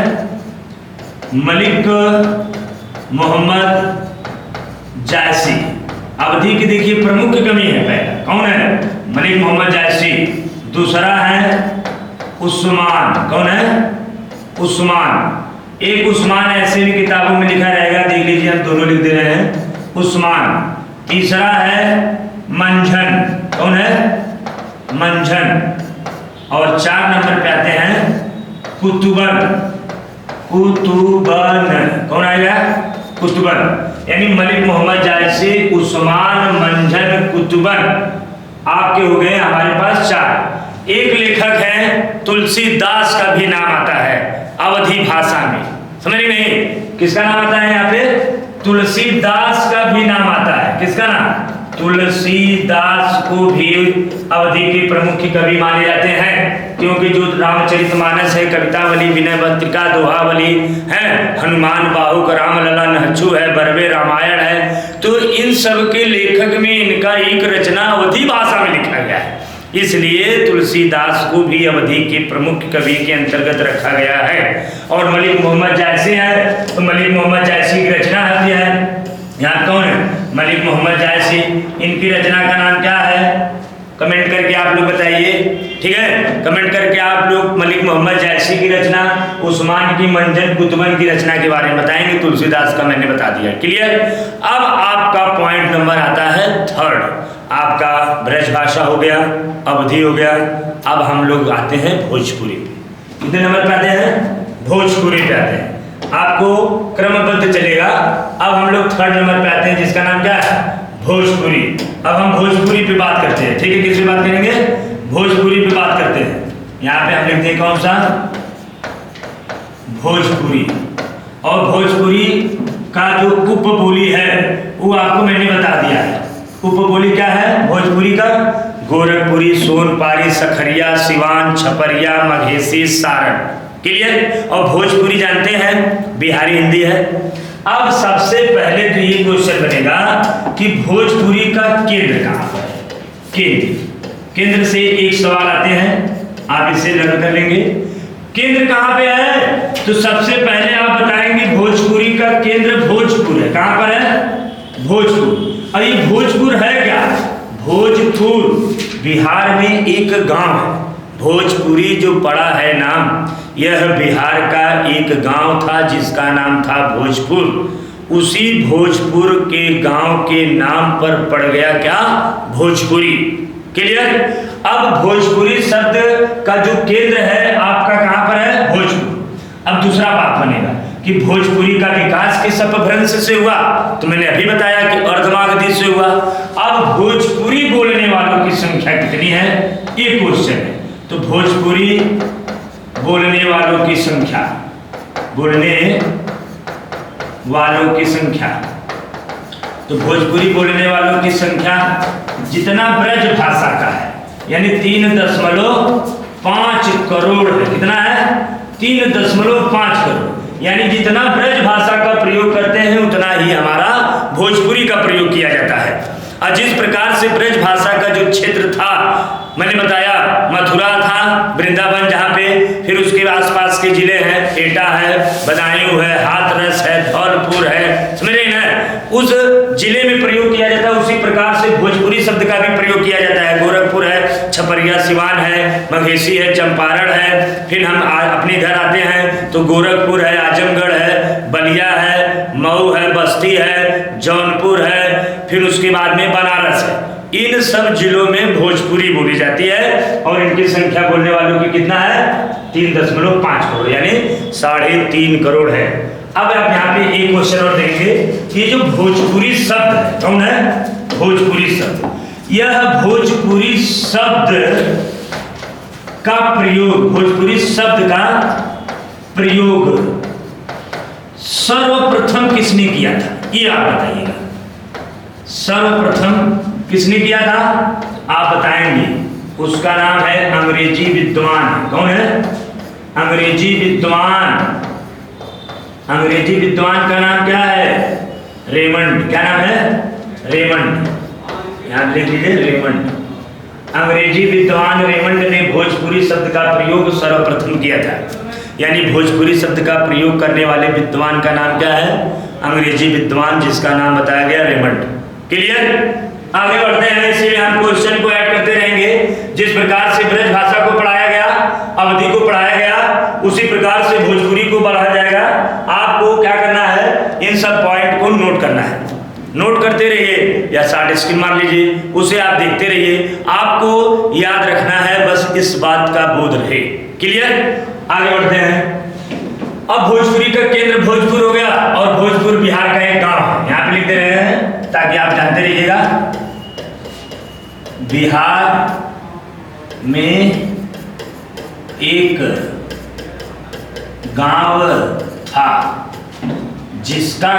मलिक मोहम्मद जायसी। अवधि की देखिए प्रमुख कवि है, पहला कौन है, मलिक मोहम्मद जायसी। दूसरा है उस्मान। कौन है, उस्मान। एक उस्मान ऐसे भी किताबों में लिखा रहेगा, देख लीजिए, हम दोनों लिख दे रहे हैं, उस्मान। तीसरा है मंझन। कौन है, मंझन। और 4 नंबर पे आते हैं कुतुबन। कौन आएगा, कुतुबन। यानी मलिक मोहम्मद जायसी, उस्मान, मंझन, कुतुबन, आपके हो गए हमारे पास 4। एक लेखक हैं तुलसीदास का भी नाम आता है अवधी भाषा में, समझ नहीं, किसका नाम आता है यहाँ पे? तुलसीदास का भी नाम आता है। किसका नाम? तुलसीदास को भी अवधि के प्रमुख कवि माने जाते हैं, क्योंकि जो रामचरितमानस है, कवितावली, विनय पत्रिका, दोहावली है, हनुमान बाहुक, रामलला, नहचू है, बरवे रामायण है, तो इन सब के लेखक में इनका एक रचना अवधी भाषा में लिखा गया है, इसलिए तुलसीदास को भी अवधि के प्रमुख कवि के अंतर्गत रखा गया है। और मलिक मोहम्मद जायसी है, तो मलिक मोहम्मद जायसी की रचना है, यहाँ कौन है? मलिक मोहम्मद जायसी। इनकी रचना का नाम क्या है? कमेंट करके आप लोग बताइए, ठीक है, कमेंट करके आप लोग मलिक मोहम्मद जायसी की रचना, उस्मान की मंजन कुतुबन की रचना के बारे में बताएंगे। तुलसीदास का मैंने बता दिया, क्लियर। अब आपका पॉइंट नंबर आता है थर्ड, आपका ब्रज भाषा हो गया, अवधि हो गया, अब हम लोग आते हैं भोजपुरी। कितने नंबर पे आते हैं? भोजपुरी पे आते हैं, आपको क्रमबद्ध चलेगा। अब हम लोग थर्ड नंबर पे आते हैं, जिसका नाम क्या है? भोजपुरी। अब हम भोजपुरी पे बात करते हैं, ठीक है, किस पे बात करेंगे? भोजपुरी पे बात करते हैं। यहाँ पे हम लिखते हैं कौन सा? भोजपुरी। और भोजपुरी का जो उपबोली है वो आपको मैंने बता दिया है। उपबोली क्या है भोजपुरी का? गोरखपुरी, सोनपारी, सखरिया, सिवान, छपरिया, मघेसी, सारण, क्लियर। और भोजपुरी जानते हैं बिहारी हिंदी है। अब सबसे पहले तो ये क्वेश्चन बनेगा कि भोजपुरी का केंद्र कहाँ पर है? केंद्र से एक सवाल आते हैं, आप इसे लर्न कर लेंगे। केंद्र कहाँ पे है? तो सबसे पहले आप बताएंगे भोजपुरी का केंद्र भोजपुर है। कहाँ पर है? भोजपुर। और ये भोजपुर है क्या? भोजपुर बिहार में एक गांव है। भोजपुरी जो पड़ा है नाम, यह बिहार का एक गांव था जिसका नाम था भोजपुर। उसी भोजपुर के गांव के नाम पर पड़ गया क्या? भोजपुरी, क्लियर। अब भोजपुरी शब्द का जो केंद्र है आपका कहां पर है? भोजपुर। अब दूसरा बात बनेगा कि भोजपुरी का विकास किस अपभ्रंश से हुआ? तो मैंने अभी बताया कि अर्धमागधी से हुआ। अब भोजपुरी बोलने वालों की संख्या कितनी है, ये क्वेश्चन है। तो भोजपुरी बोलने वालों की संख्या, बोलने वालों की संख्या, तो भोजपुरी बोलने वालों की संख्या जितना ब्रज भाषा का है, यानी 3.5 करोड़ है। कितना है? 3.5 करोड़, यानी जितना ब्रज भाषा का प्रयोग करते हैं उतना ही हमारा भोजपुरी का प्रयोग किया जाता है। और जिस प्रकार से ब्रज भाषा का जो क्षेत्र था, मैंने बताया मथुरा था, वृंदावन जहाँ पे, फिर उसके आसपास के जिले हैं, एटा है, बदायूं है, हाथरस है, धौलपुर है, समझ रहे हैं, उस जिले में प्रयोग किया जाता है। उसी प्रकार से भोजपुरी शब्द का भी प्रयोग किया जाता है। गोरखपुर है, छपरिया, सिवान है, मघेसी है, चंपारण है। फिर हम अपने घर आते हैं तो गोरखपुर है, आजमगढ़ है, बलिया है, मऊ है, बस्ती है, जौनपुर है, फिर उसके बाद में बनारस है। इन सब जिलों में भोजपुरी बोली जाती है और इनकी संख्या बोलने वालों की कितना है? 3.5 करोड़, यानी 3.5 करोड़ है। अब आप यहाँ पे एक क्वेश्चन और देखेंगे कि जो भोजपुरी शब्द है, कौन है? भोजपुरी शब्द। यह भोजपुरी शब्द का प्रयोग, भोजपुरी शब्द का प्रयोग सर्वप्रथम किसने किया था, ये आप बताइएगा। सर्वप्रथम किसने किया था आप बताएंगे? उसका नाम है अंग्रेजी विद्वान। कौन है? अंग्रेजी विद्वान। अंग्रेजी विद्वान का नाम क्या है? रेमंड। क्या नाम है? रेमंड। याद लिख लीजिए, रेमंड। अंग्रेजी विद्वान रेमंड ने भोजपुरी शब्द का प्रयोग सर्वप्रथम किया था। यानी भोजपुरी शब्द का प्रयोग करने वाले विद्वान का नाम क्या है? अंग्रेजी विद्वान, जिसका नाम बताया गया रेमंड। क्लियर? आगे बढ़ते हैं, इसी में हम क्वेश्चन को ऐड करते रहेंगे। जिस प्रकार से ब्रज भाषा को पढ़ाया गया, अवधि को पढ़ाया गया, उसी प्रकार से भोजपुरी को पढ़ाया जाएगा। आपको क्या करना है? इन सब पॉइंट को नोट करना है। नोट करते रहिए या शॉर्ट स्क्रीन मार लीजिए, उसे आप देखते रहिए। आपको याद रखना है, बस इस बात का बोध रहे। क्लियर? आगे बढ़ते हैं। अब भोजपुरी का केंद्र भोजपुर हो गया और भोजपुर बिहार का एक गांव है। यहाँ पे लिख दे रहे हैं ताकि आप जानते रहिएगा। बिहार में एक गांव था जिसका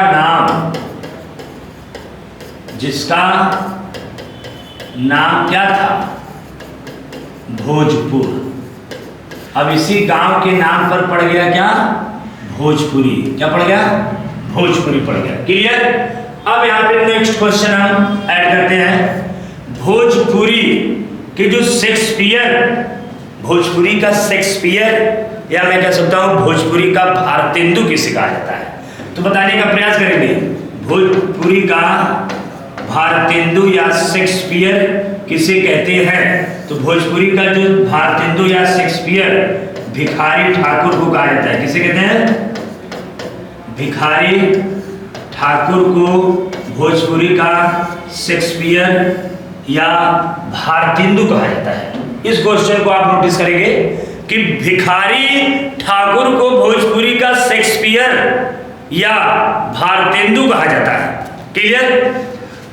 नाम क्या था? भोजपुर। अब इसी गांव के नाम पर पड़ गया क्या? भोजपुरी। क्या पड़ गया? भोजपुरी पड़ गया। क्लियर? अब यहाँ पे नेक्स्ट क्वेश्चन हम ऐड करते हैं। भोजपुरी के जो शेक्सपियर, भोजपुरी का शेक्सपियर, या मैं कह सकता हूँ भोजपुरी का भारतेंदु किसे कहा जाता है? तो बताने का प्रयास करेंगे। भोजपुरी का भारतेंदु या शेक्सपियर किसे कहते हैं? तो भोजपुरी का जो भारतेंदु या शेक्सपियर भिखारी ठाकुर को कहा जाता है। किसे कहते हैं? भिखारी ठाकुर को भोजपुरी का शेक्सपियर या भारतेंदु कहा जाता है। इस क्वेश्चन को आप नोटिस करेंगे कि भिखारी ठाकुर को भोजपुरी का शेक्सपियर या भारतेंदु कहा जाता है। क्लियर?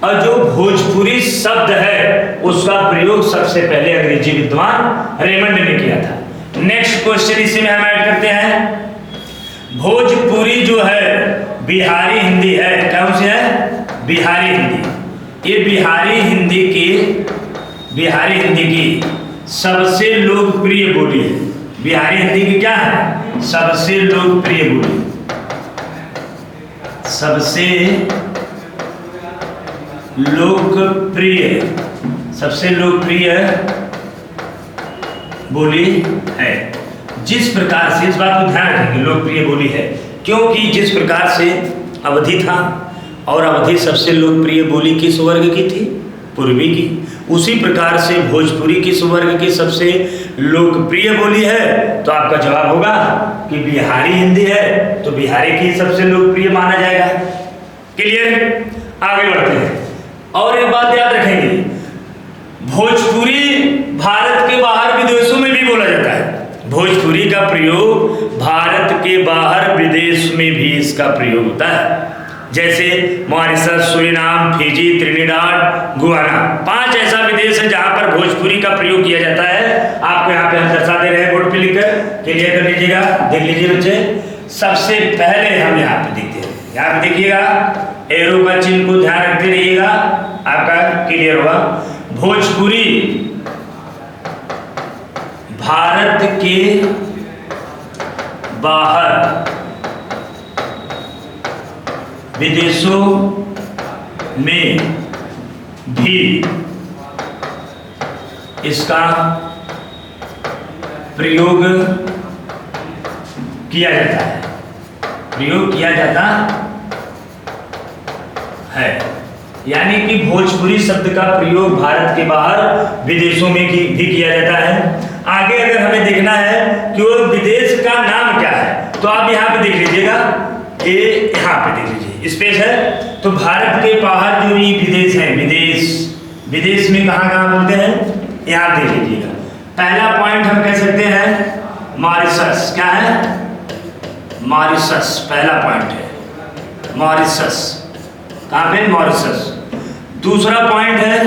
और जो भोजपुरी शब्द है उसका प्रयोग सबसे पहले अंग्रेजी विद्वान रेमंड ने किया था। नेक्स्ट क्वेश्चन इसी में हम ऐड करते हैं। भोजपुरी जो है बिहारी हिंदी है। कौन सी है? बिहारी हिंदी। ये बिहारी हिंदी की सबसे लोकप्रिय बोली है। बिहारी हिंदी की क्या है? सबसे लोकप्रिय बोली, सबसे लोकप्रिय बोली है। जिस प्रकार से, इस बात को ध्यान रखेंगे, लोकप्रिय बोली है क्योंकि जिस प्रकार से अवधी था और अवधी सबसे लोकप्रिय बोली किस वर्ग की थी? पूर्वी की। उसी प्रकार से भोजपुरी किस वर्ग की सबसे लोकप्रिय बोली है? तो आपका जवाब होगा कि बिहारी हिंदी है, तो बिहारी की सबसे लोकप्रिय माना जाएगा। क्लियर? आगे बढ़ते हैं और एक बात याद रखेंगे, भोजपुरी भारत के बाहर विदेशों में भी बोला जाता है। भोजपुरी का प्रयोग भारत के बाहर विदेश में भी इसका प्रयोग होता है। जैसे मॉरिशस, सुरिनाम, फिजी, त्रिनिडाद, गुयाना, 5 ऐसा विदेश है जहां पर भोजपुरी का प्रयोग किया जाता है। आपको यहाँ पे हम दर्शा दे रहे हैं बोर्ड पे लिखकर, क्लियर कर लीजिएगा। देख लीजिए बच्चे, सबसे पहले हम यहाँ पे देखते हैं, यहाँ पे देखिएगा एरो का चिन्ह को ध्यान रखते रहिएगा, आपका क्लियर होगा। भोजपुरी भारत के बाहर विदेशों में भी इसका प्रयोग किया जाता है। यानी कि भोजपुरी शब्द का प्रयोग भारत के बाहर विदेशों में भी किया जाता है। आगे अगर हमें देखना है कि वो विदेश का नाम क्या है, तो आप यहाँ पे देख लीजिएगा, ये यहाँ पे देख लीजिए स्पेस है। तो भारत के बाहर जो ये विदेश है, विदेश में कहाँ बोलते हैं, यहाँ देख लीजिएगा। पहला पॉइंट हम कह सकते हैं मॉरिशस। क्या है? मॉरिशस पहला पॉइंट है, मॉरिशस। कहाँ पे? मॉरिशस। दूसरा पॉइंट है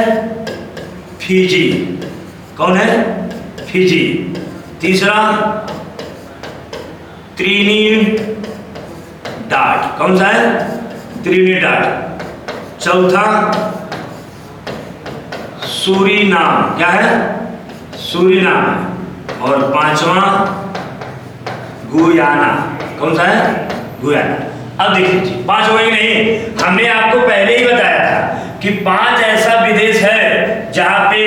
फिजी। कौन है? फिजी। तीसरा त्रिनिडाद। कौन सा है? त्रिनिडाद। चौथा सूरीनाम। क्या है? सूरीनाम। और पांचवा गुयाना। कौन सा है? गुयाना। अब देख लीजिए, 5 हो गए नहीं, हमने आपको पहले ही बताया था कि 5 ऐसा विदेश है जहां पे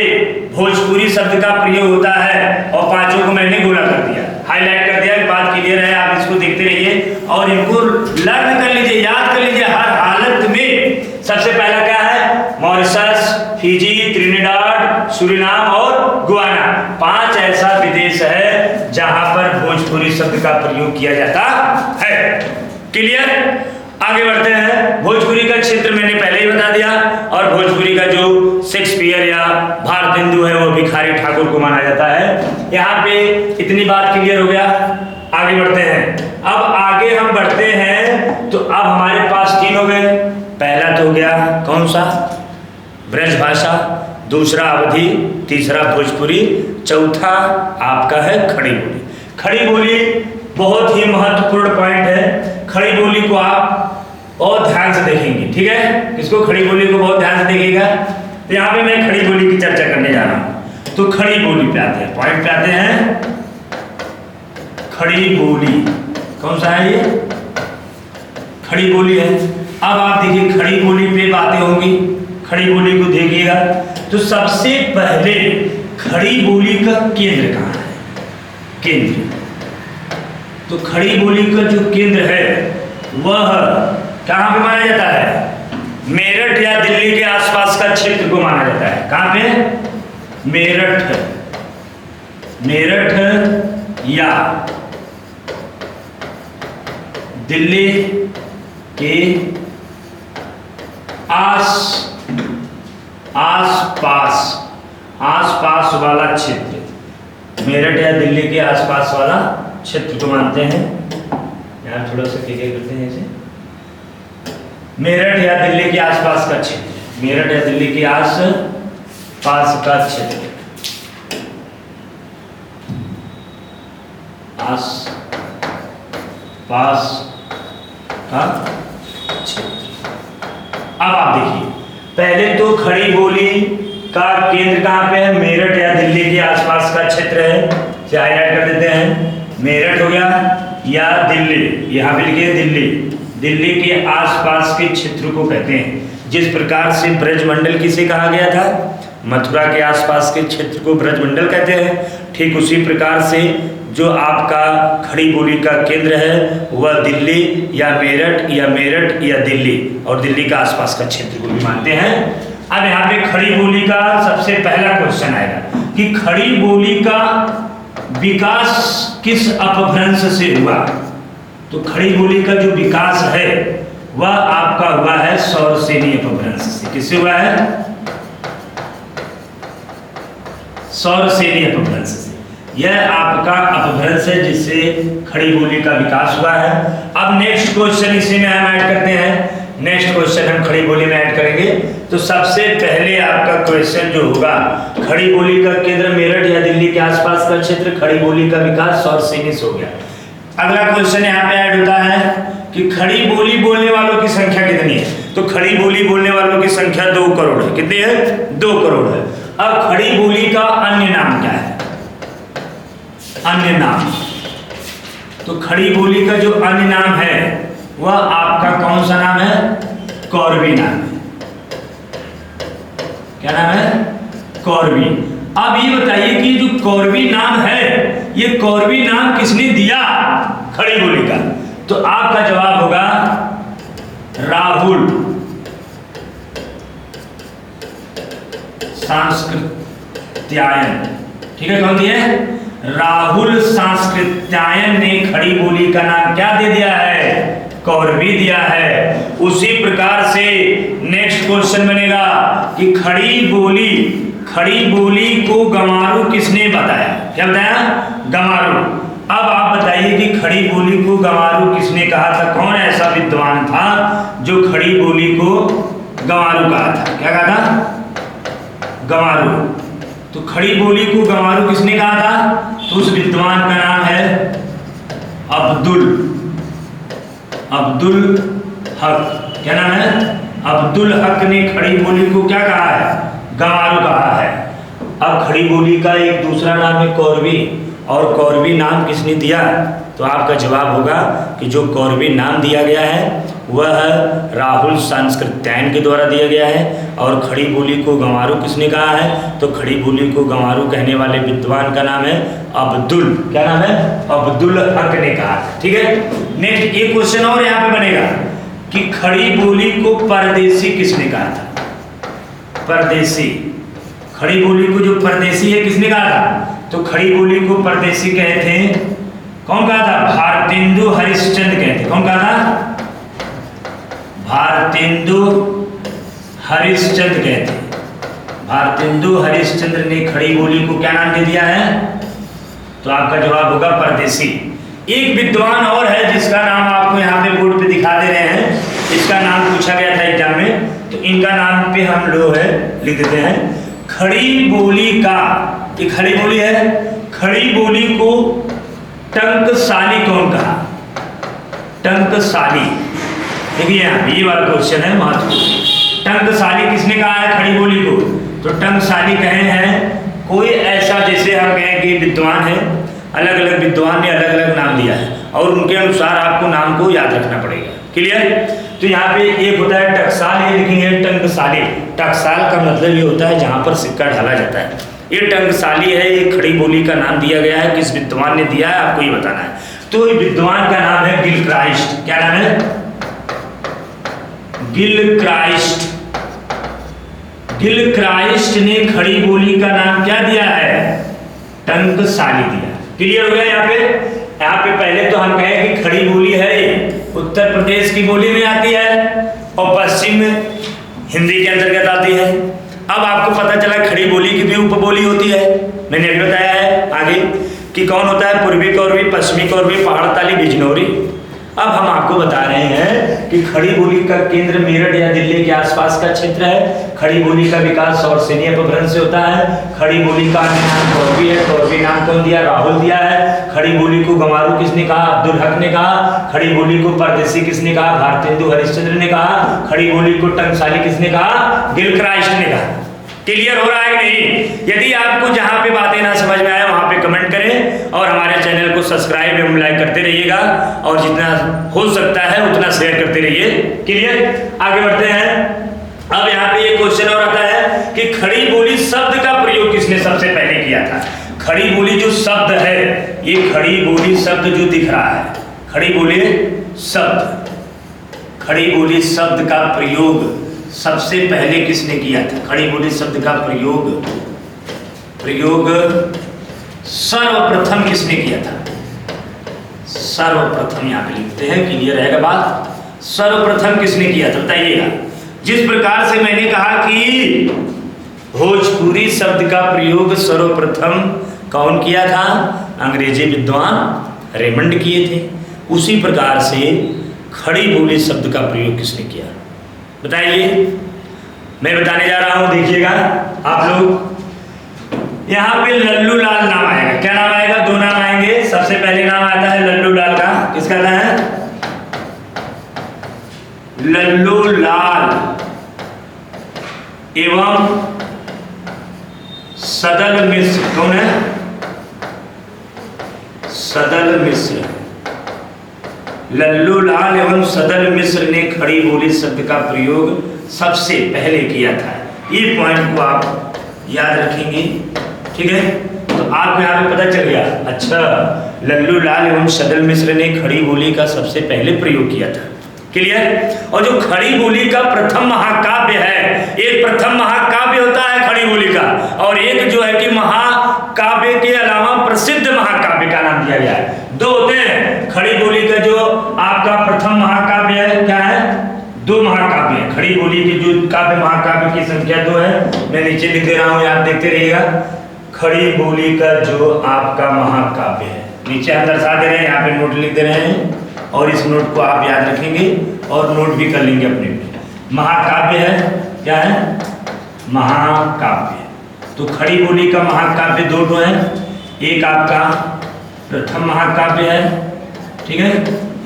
भोजपुरी शब्द का प्रयोग होता है, और 5 को मैंने गोला कर दिया, हाईलाइट कर दिया। बात क्लियर है? आप इसको देखते रहिए और इनको लर्न कर लीजिए, याद कर लीजिए हर हालत में। सबसे पहला क्या है? मॉरिशस, फिजी, त्रिनिडाद, सूरीनाम और गुयाना। 5 ऐसा विदेश है जहां पर भोजपुरी शब्द का प्रयोग किया जाता है। क्लियर? आगे बढ़ते हैं। भोजपुरी का क्षेत्र मैंने पहले ही बता दिया, और भोजपुरी का जो शेक्सपियर या भारतेंदु है वो भिखारी ठाकुर को माना जाता है। यहाँ पे इतनी बात क्लियर हो गया। आगे बढ़ते हैं। अब आगे हम बढ़ते हैं तो अब हमारे पास 3 हो गए। पहला तो हो गया कौन सा? ब्रज भाषा, दूसरा अवधी, तीसरा भोजपुरी, चौथा आपका है खड़ी बोली। खड़ी बोली बहुत ही महत्वपूर्ण पॉइंट है। खड़ी बोली को आप और ध्यान से देखेंगे, ठीक है। इसको खड़ी बोली को बहुत ध्यान से देखिएगा। तो यहाँ पे मैं खड़ी बोली की चर्चा करने जा रहा हूँ। तो खड़ी बोली पे आते हैं, पॉइंट पे आते हैं। खड़ी बोली कौन सा है? ये खड़ी बोली है। अब आप देखिए खड़ी बोली पे बातें होंगी, खड़ी बोली को देखिएगा। तो सबसे पहले खड़ी बोली का केंद्र कहाँ है? केंद्र। तो खड़ी बोली का जो केंद्र है वह कहाँ पे माना जाता है? मेरठ या दिल्ली के आसपास का क्षेत्र को माना जाता है। कहाँ पे? मेरठ, मेरठ या दिल्ली के आसपास वाला क्षेत्र, मेरठ या दिल्ली के आसपास वाला क्षेत्र को मानते हैं। यहाँ थोड़ा सा क्या करते हैं इसे, मेरठ या दिल्ली के आसपास का क्षेत्र, मेरठ या दिल्ली के आसपास का क्षेत्र, आसपास का क्षेत्र। अब आप देखिए पहले तो खड़ी बोली का केंद्र कहाँ पे है? मेरठ या दिल्ली के आसपास का क्षेत्र है। इसे हाईलाइट कर देते हैं। मेरठ हो गया या दिल्ली, यहाँ पे लिखिए दिल्ली, दिल्ली के आसपास के क्षेत्र को कहते हैं। जिस प्रकार से ब्रजमंडल किसे कहा गया था? मथुरा के आसपास के क्षेत्र को ब्रजमंडल कहते हैं। ठीक उसी प्रकार से जो आपका खड़ी बोली का केंद्र है वह दिल्ली या मेरठ या दिल्ली और दिल्ली का आसपास का क्षेत्र को भी मानते हैं। अब यहाँ पे खड़ी बोली का सबसे पहला क्वेश्चन आएगा कि खड़ी बोली का विकास किस अपभ्रंश से हुआ? तो खड़ी बोली का जो विकास है वह आपका हुआ है सौरसेनी अपभ्रंश से। किससे हुआ है? सौरसेनी अपभ्रंश से। यह आपका अपभ्रंश है जिससे खड़ी बोली का विकास हुआ है। अब नेक्स्ट क्वेश्चन इसी में हम ऐड करते हैं। नेक्स्ट क्वेश्चन हम खड़ी बोली में ऐड करेंगे। तो सबसे पहले आपका क्वेश्चन जो होगा, खड़ी बोली का केंद्र मेरठ या दिल्ली के आसपास का क्षेत्र, खड़ी बोली का विकास सौरसेनी से हो गया। अगला क्वेश्चन यहाँ पे ऐड होता है कि खड़ी बोली बोलने वालों की संख्या कितनी है? तो खड़ी बोली बोलने वालों की संख्या 2 करोड़ है। कितनी है? 2 करोड़ है। अब खड़ी बोली का अन्य नाम क्या है? अन्य नाम। तो खड़ी बोली का जो अन्य नाम है वह आपका कौन सा नाम है? कौरवी नाम है। क्या नाम है? कौरवी। अब ये बताइए कि जो कौरवी नाम है ये कौरवी नाम किसने दिया खड़ी बोली का? तो आपका जवाब होगा राहुल सांस्कृत्यायन। ठीक है, कौन दिया? राहुल सांस्कृत्यायन ने खड़ी बोली का नाम क्या दे दिया है? कौरवी दिया है। उसी प्रकार से नेक्स्ट क्वेश्चन बनेगा कि खड़ी बोली को गंवारू किसने बताया? क्या बताया? गंवारू। अब आप बताइए कि खड़ी बोली को गंवारू किसने कहा था? कौन ऐसा विद्वान था जो खड़ी बोली को गंवारू कहा था? क्या कहा था? गंवारू। तो खड़ी बोली को गंवारू किसने कहा था? तो उस विद्वान का नाम है अब्दुल हक। क्या नाम है? अब्दुल हक ने खड़ी बोली को क्या कहा है? गंवारू कहा है। अब खड़ी बोली का एक दूसरा नाम है कौरवी, और कौरवी नाम किसने दिया? तो आपका जवाब होगा कि जो कौरवी नाम दिया गया है वह राहुल सांस्कृत्यायन के द्वारा दिया गया है। और खड़ी बोली को गंवारू किसने कहा है? तो खड़ी बोली को गंवारू कहने वाले विद्वान का नाम है अब्दुल, क्या नाम है? अब्दुल हक ने कहा। ठीक है, नेक्स्ट एक क्वेश्चन और यहाँ पे बनेगा कि खड़ी बोली को परदेसी किसने कहा था? परदेसी। खड़ी बोली को जो परदेसी है किसने कहा था? तो खड़ी बोली को परदेसी कहे थे, कौन कहा था? भारतेंदु हरिश्चंद्र कहते। कौन कहा था? भारतेंदु हरिश्चंद्र कहते। भारतेंदु हरिश्चंद्र ने खड़ी बोली को क्या नाम दे दिया है? तो आपका जवाब होगा परदेसी। एक विद्वान और है जिसका नाम आपको यहाँ पे बोर्ड पे दिखा दे रहे हैं, इसका नाम पूछा गया था एग्जाम में, तो इनका नाम पे हम लोग है लिख देते हैं। खड़ी बोली का ये खड़ी बोली है। खड़ी बोली को टंकसाली कौन कहा? टंकसाली। देखिए यहाँ ये वाला क्वेश्चन है महत्वपूर्ण। टंकसाली किसने कहा है खड़ी बोली को? तो टंकसाली कहे हैं कोई ऐसा, जैसे हम कहें कि विद्वान है, अलग अलग विद्वान ने अलग अलग नाम दिया है और उनके अनुसार आपको नाम को याद रखना पड़ेगा। क्लियर? तो यहाँ पे एक होता है टकसाल, ये लिखेंगे टंकसाली। टकसाल का मतलब ये होता है जहाँ पर सिक्का ढाला जाता है। ये टंकसाली है, ये खड़ी बोली का नाम दिया गया है। किस विद्वान ने दिया है आपको ये बताना है। तो विद्वान का नाम है गिलक्राइस्ट। क्या नाम है? गिलक्राइस्ट। गिलक्राइस्ट ने खड़ी बोली का नाम क्या दिया है? टंकसाली दिया। क्लियर हो गया? यहाँ पे पहले तो हम कहें कि खड़ी बोली है उत्तर प्रदेश की बोली में आती है और पश्चिम हिंदी के अंतर्गत आती है। अब आपको पता चला खड़ी बोली की भी उपबोली होती है। मैंने अभी बताया है आगे कि कौन होता है? पूर्वी कौरवी, पश्चिमी कौरवी, पहाड़ ताली, बिजनौरी। अब हम आपको बता रहे हैं कि खड़ी बोली का केंद्र मेरठ या दिल्ली के आसपास का क्षेत्र है। खड़ी बोली का विकास और सैन्य अपभ्रंश से होता है। खड़ी बोली का नाम कौरवी है। कौरवी नाम कौन दिया? राहुल दिया है। खड़ी बोली को गंवारू किसने कहा? अब्दुल हक ने कहा। खड़ी बोली को परदेसी किसने कहा? भारतेंदु हरिश्चंद्र ने कहा। खड़ी बोली को टंकसाली किसने कहा? गिलक्राइस्ट ने कहा। क्लियर हो रहा है कि नहीं? यदि आपको जहां पे बातें ना समझ में आए वहां पे कमेंट करें और हमारे चैनल को सब्सक्राइब एवं लाइक करते रहिएगा और जितना हो सकता है उतना शेयर करते रहिए। क्लियर? आगे बढ़ते हैं। अब यहाँ पे एक क्वेश्चन और आता है कि खड़ी बोली शब्द का प्रयोग किसने सबसे पहले किया था? खड़ी बोली जो शब्द है, ये खड़ी बोली शब्द जो दिख रहा है, खड़ी बोली शब्द, खड़ी बोली शब्द का प्रयोग सबसे पहले किसने किया था? खड़ी बोली शब्द का प्रयोग सर्वप्रथम किसने किया था? सर्वप्रथम यहाँ पे लिखते हैं, क्लियर रहेगा बात। सर्वप्रथम किसने किया था बताइएगा। जिस प्रकार से मैंने कहा कि भोजपुरी शब्द का प्रयोग सर्वप्रथम कौन किया था? अंग्रेजी विद्वान रेमंड किए थे। उसी प्रकार से खड़ी बोली शब्द का प्रयोग किसने किया बताइए। मैं बताने जा रहा हूं, देखिएगा आप लोग। यहाँ पे लल्लू लाल नाम आएगा। क्या नाम आएगा? दो नाम आएंगे। सबसे पहले नाम आता है लल्लू लाल का। किसका नाम है? लल्लू लाल एवं सदल मिश्र। कौन है? सदल मिश्र। लल्लू लाल एवं सदल मिश्र ने खड़ी बोली शब्द का प्रयोग सबसे पहले किया था। ये पॉइंट को आप याद रखेंगे, ठीक है? तो आपको यहाँ पे पता चल गया, अच्छा लल्लू लाल एवं सदल मिश्र ने खड़ी बोली का सबसे पहले प्रयोग किया था। क्लियर? और जो खड़ी बोली का प्रथम महाकाव्य है, एक प्रथम महाकाव्य होता है खड़ी बोली का, और एक जो है कि महाकाव्य के अलावा प्रसिद्ध महाकाव्य का नाम दिया गया है। दो होते हैं। खड़ी बोली का जो आपका प्रथम महाकाव्य है, क्या है? दो महाकाव्य है। खड़ी बोली की जो काव्य महाकाव्य की संख्या दो है। मैं नीचे लिख दे रहा हूँ, आप देखते रहिएगा। खड़ी बोली का जो आपका महाकाव्य है, नीचे हम दर्शा दे रहे हैं, यहाँ पे नोट लिख दे रहे हैं और इस नोट को आप याद रखेंगे और नोट भी कर लेंगे अपने पे। महाकाव्य है, क्या है? महाकाव्य। तो खड़ी बोली का महाकाव्य दो है। एक आपका प्रथम महाकाव्य है, ठीक है,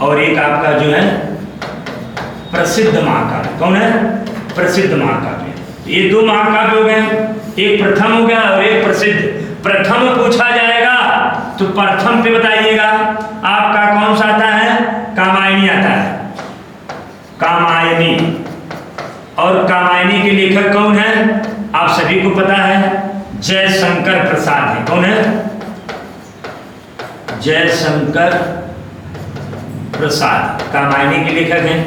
और एक आपका जो है प्रसिद्ध महाकाव्य। कौन है? प्रसिद्ध महाकाव्य। ये दो महाकाव्य हो गए, एक प्रथम हो गया और एक प्रसिद्ध। प्रथम पूछा जाएगा तो प्रथम पे बताइएगा आपका कौन सा आता है? कामायनी आता है, कामायनी। और कामायनी के लेखक कौन है? आप सभी को पता है, जयशंकर प्रसाद है। कौन है? जयशंकर प्रसाद कामायनी के लेखक हैं,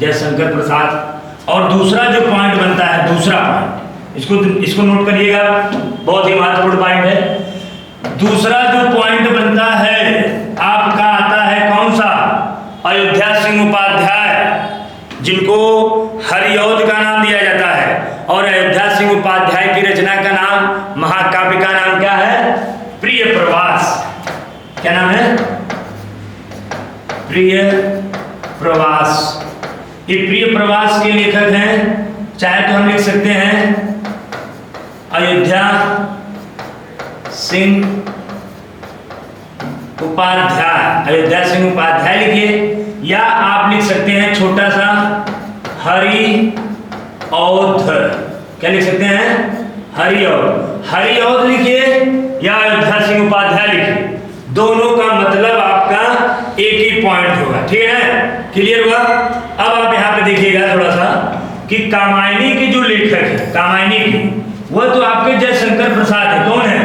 जयशंकर प्रसाद। और दूसरा जो पॉइंट बनता है, दूसरा पॉइंट, इसको नोट करिएगा, बहुत ही महत्वपूर्ण पॉइंट है। दूसरा जो पॉइंट बनता है आपका आता है कौन सा? अयोध्या सिंह उपाध्याय, जिनको हरिऔध का नाम दिया जाता है। और अयोध्या सिंह उपाध्याय की रचना का नाम, महाकाव्य का नाम क्या है? प्रिय प्रवास। क्या नाम है? प्रिय प्रवास। ये प्रिय प्रवास के लेखक हैं, चाहे तो हम लिख सकते हैं अयोध्या सिंह उपाध्याय, अयोध्या सिंह उपाध्याय लिखिए, या आप लिख सकते हैं छोटा सा हरिऔध, क्या लिख सकते हैं, हरिऔध, हरिऔध लिखिए या अयोध्या सिंह उपाध्याय लिखिए, दोनों का मतलब आपका एक ही पॉइंट होगा, ठीक है, क्लियर हुआ। अब आप यहाँ पे देखिएगा थोड़ा सा कि कामायनी के जो लेखक है, कामायनी की, वह तो आपके जयशंकर प्रसाद है, कौन है,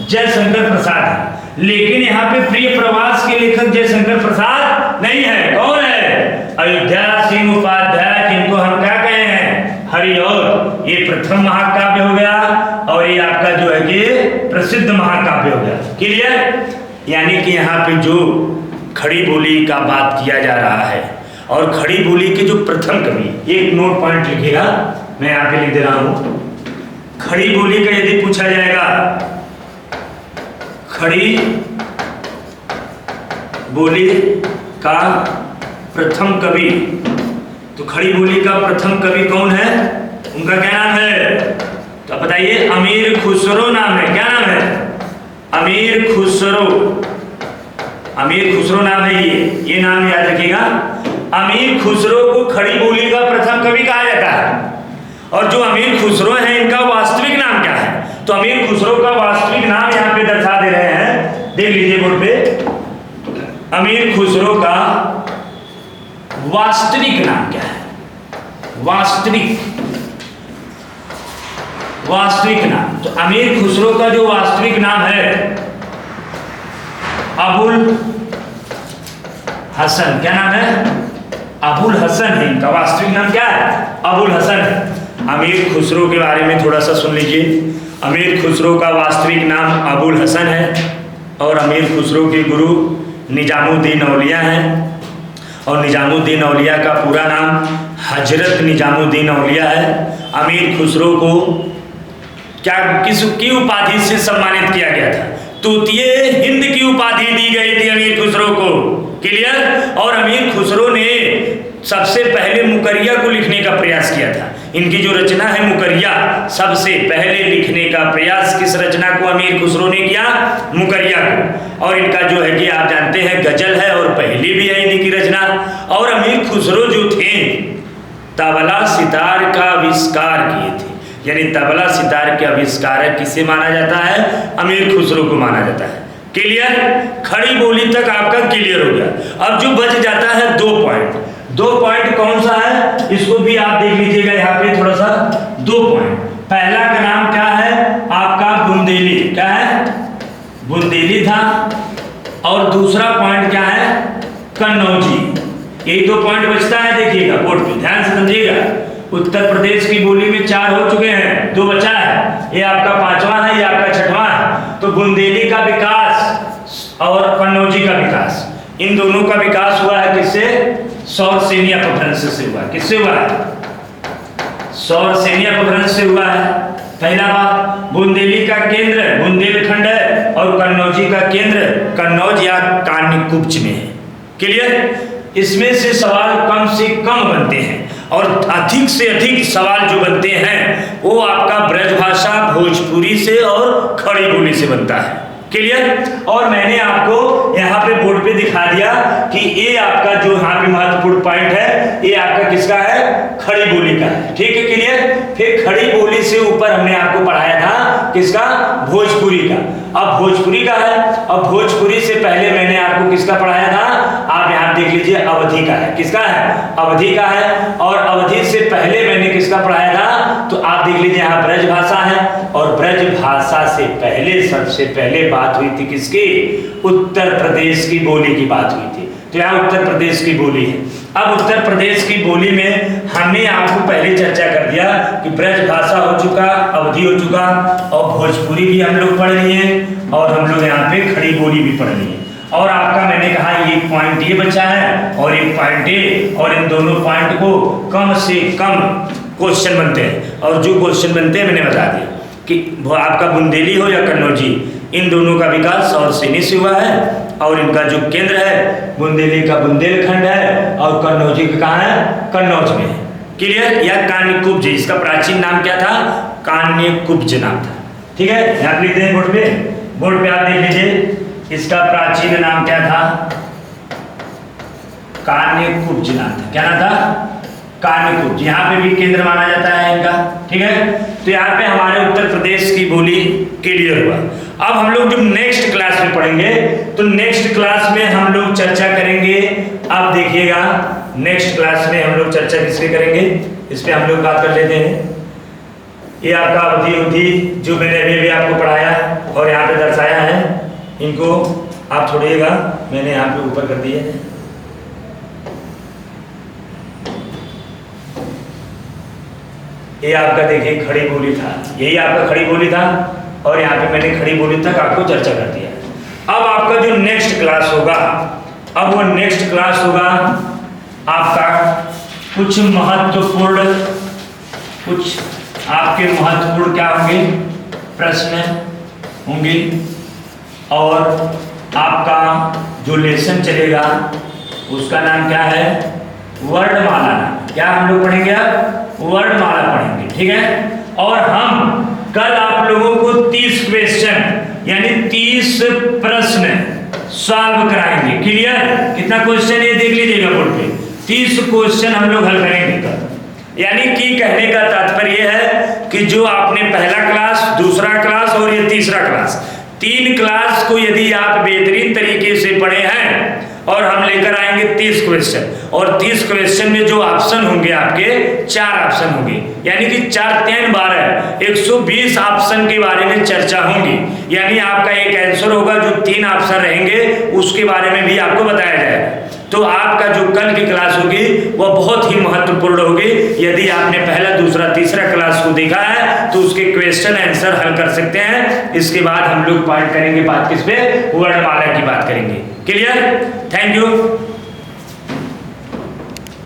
जयशंकर प्रसाद है, लेकिन यहाँ पे प्रिय प्रवास के लेखक जयशंकर प्रसाद नहीं है, कौन है, अयोध्या सिंह उपाध्याय, जिनको हम क्या कहे हैं, हरिऔध। ये प्रथम महाकाव्य हो गया और ये आपका जो है कि प्रसिद्ध महाकाव्य हो गया, क्लियर। यानी कि यहाँ पे जो खड़ी बोली का बात किया जा रहा है और खड़ी बोली के जो प्रथम कवि, एक नोट पॉइंट लिखिएगा, मैं यहाँ पे लिख दे रहा हूँ, खड़ी बोली का यदि पूछा जाएगा, खड़ी बोली का प्रथम कवि, तो खड़ी बोली का प्रथम कवि कौन है, उनका क्या नाम है, तो बताइए, अमीर खुसरो नाम है, क्या नाम है, अमीर खुसरो, अमीर खुसरो नाम है, ये नाम याद रखिएगा। अमीर खुसरो को खड़ी बोली का प्रथम कवि कहा जाता है, और जो अमीर खुसरो है इनका वास्तविक नाम क्या है, तो अमीर खुसरो का वास्तविक नाम यहाँ पे दर्शा दे रहे हैं, देख लीजिए बोर्ड पे, अमीर खुसरो का वास्तविक नाम क्या है, वास्तविक नाम, तो अमीर खुसरो का जो वास्तविक नाम है अबुल हसन, क्या नाम है, अबुल हसन है, इनका वास्तविक नाम क्या है, अबुल हसन है। अमीर खुसरो के बारे में थोड़ा सा सुन लीजिए, अमीर खुसरो का वास्तविक नाम अबुल हसन है और अमीर खुसरो के गुरु निजामुद्दीन औलिया हैं, और निजामुद्दीन औलिया का पूरा नाम हजरत निजामुद्दीन औलिया है। अमीर खुसरो को क्या किसकी उपाधि से सम्मानित किया गया था, तूतिए हिंद की उपाधि दी गई थी अमीर खुसरो को, क्लियर। और अमीर खुसरो ने सबसे पहले मुकरिया को लिखने का प्रयास किया था, इनकी जो रचना है मुकरिया, सबसे पहले लिखने का प्रयास किस रचना को अमीर खुसरो ने किया, मुकरिया को। और इनका जो है कि आप जानते हैं गजल है और पहली भी है इनकी रचना। और अमीर खुसरो जो थे तबला सितार का आविष्कार किए थे, यानी तबला सितार के आविष्कारक किसे माना जाता है, अमीर खुसरो को माना जाता है, क्लियर। खड़ी बोली तक आपका क्लियर हो गया। अब जो बच जाता है दो पॉइंट कौन सा है, इसको भी आप देख लीजिएगा यहाँ पे थोड़ा सा, 2 पॉइंट। पहला का नाम क्या है आपका, बुंदेली, क्या है, बुंदेली था, और दूसरा पॉइंट क्या है, कन्नौजी। यही 2 पॉइंट बचता है, देखिएगा बोर्ड पे ध्यान से समझिएगा। उत्तर प्रदेश की बोली में 4 हो चुके हैं, 2 बचा है, ये आपका 5वां है, ये आपका 6वां है। तो बुंदेली का विकास और कन्नौजी का विकास, इन दोनों का विकास हुआ है किससे, सौर सेनी अपभ्रंश से हुआ है। किससे हुआ है, सौर सेनी अपभ्रंश से हुआ है। पहला बात, बुंदेली का केंद्र बुंदेलखंड है और कन्नौजी का केंद्र कन्नौज या कान्यकुब्ज में है, क्लियर। इसमें से सवाल कम से कम बनते हैं और अधिक से अधिक सवाल जो बनते हैं वो आपका ब्रजभाषा, भोजपुरी से और खड़ी बोली से बनता है, क्लियर। और मैंने आपको यहाँ पे बोर्ड पे दिखा दिया कि ये आपका जो यहाँ पे महत्वपूर्ण पॉइंट है, ये आपका किसका है, खड़ी बोली का है, ठीक है, क्लियर। फिर खड़ी बोली से ऊपर हमने आपको पढ़ाया था किसका, भोजपुरी का। अब भोजपुरी का है, अब भोजपुरी से पहले मैंने आपको किसका पढ़ाया था, आप यहाँ देख लीजिए, अवधी का है। किसका है, अवधी का है। और अवधी से पहले मैंने किसका पढ़ाया था, तो आप देख लीजिए यहाँ ब्रज भाषा है, और ब्रज भाषा से पहले सबसे पहले बात हुई थी किसकी, उत्तर प्रदेश की बोली की बात हुई थी। तो यहाँ उत्तर प्रदेश की बोली है। अब उत्तर प्रदेश की बोली में हमने आपको पहले चर्चा कर दिया कि ब्रज भाषा हो चुका, अवधी हो चुका, और भोजपुरी भी हम लोग पढ़ लिए, और हम लोग यहाँ पे खड़ी बोली भी पढ़ लिए। और आपका मैंने कहा एक पॉइंट ये बचा है और एक पॉइंट ये, और इन दोनों पॉइंट को कम से कम क्वेश्चन बनते हैं, और जो क्वेश्चन बनते हैं मैंने बता दिया कि आपका बुंदेली हो या कन्नौजी, इन दोनों का विकास और सेनी से हुआ है, और इनका जो केंद्र है बुंदेली का बुंदेलखंड है और कन्नौजी का कहाँ है, कन्नौज में है, क्लियर। या कान्यकुब्ज, इसका प्राचीन नाम क्या था, कान्यकुब्ज नाम था, ठीक है। यहाँ लिख दें बोर्ड पे, बोर्ड पे आप देख लीजिए, इसका प्राचीन नाम क्या था? कान्यकुब्ज नाम था। क्या नाम था? कान्यकुब्ज। यहाँ पे भी केंद्र माना जाता है इनका, ठीक है। तो यहाँ पे हमारे उत्तर प्रदेश की बोली क्लियर हुआ। अब हम लोग जब नेक्स्ट क्लास में पढ़ेंगे तो नेक्स्ट क्लास में हम लोग चर्चा करेंगे। अब देखिएगा, नेक्स्ट क्लास में हम लोग चर्चा किससे करेंगे, इस पे हम लोग बात कर लेते हैं। ये आपका अवधि जो मैंने अभी आपको पढ़ाया और यहाँ पे दर्शाया है, इनको आप छोड़िएगा, मैंने यहाँ पे ऊपर कर दिए। ये आपका देखिए खड़ी बोली था, यही आपका खड़ी बोली था और यहाँ पे मैंने खड़ी बोली तक आपको चर्चा कर दिया। अब आपका जो नेक्स्ट क्लास होगा, अब वो नेक्स्ट क्लास होगा आपका कुछ आपके महत्वपूर्ण क्या होंगे, प्रश्न होंगे और आपका जो लेसन चलेगा उसका नाम क्या है, वर्णमाला। क्या हम लोग पढ़ेंगे? अब वर्णमाला पढ़ेंगे, ठीक है। और हम कल आप लोगों को 30 क्वेश्चन यानी 30 प्रश्न सॉल्व कराएंगे। क्लियर? कितना क्वेश्चन ये देख लीजिएगा बोर्ड पे, 30 क्वेश्चन हम लोग हल करेंगे कल। यानी कि कहने का तात्पर्य है कि जो आपने पहला क्लास, दूसरा क्लास और ये तीसरा क्लास, 3 क्लास को यदि आप बेहतरीन तरीके से पढ़े हैं और हम लेकर आएंगे 30 क्वेश्चन, और 30 क्वेश्चन में जो ऑप्शन होंगे आपके 4 ऑप्शन होंगे, यानी कि 4 3 12 120 ऑप्शन के बारे में चर्चा होंगी। यानी आपका एक आंसर होगा, जो 3 ऑप्शन रहेंगे उसके बारे में भी आपको बताया जाएगा। तो आपका जो कल की क्लास होगी वह बहुत ही महत्वपूर्ण होगी। यदि आपने पहला, दूसरा, तीसरा क्लास को देखा है तो उसके क्वेश्चन आंसर हल कर सकते हैं। इसके बाद हम लोग बात करेंगे, बात किस पे, वर्णमाला की बात करेंगे। क्लियर? Thank you.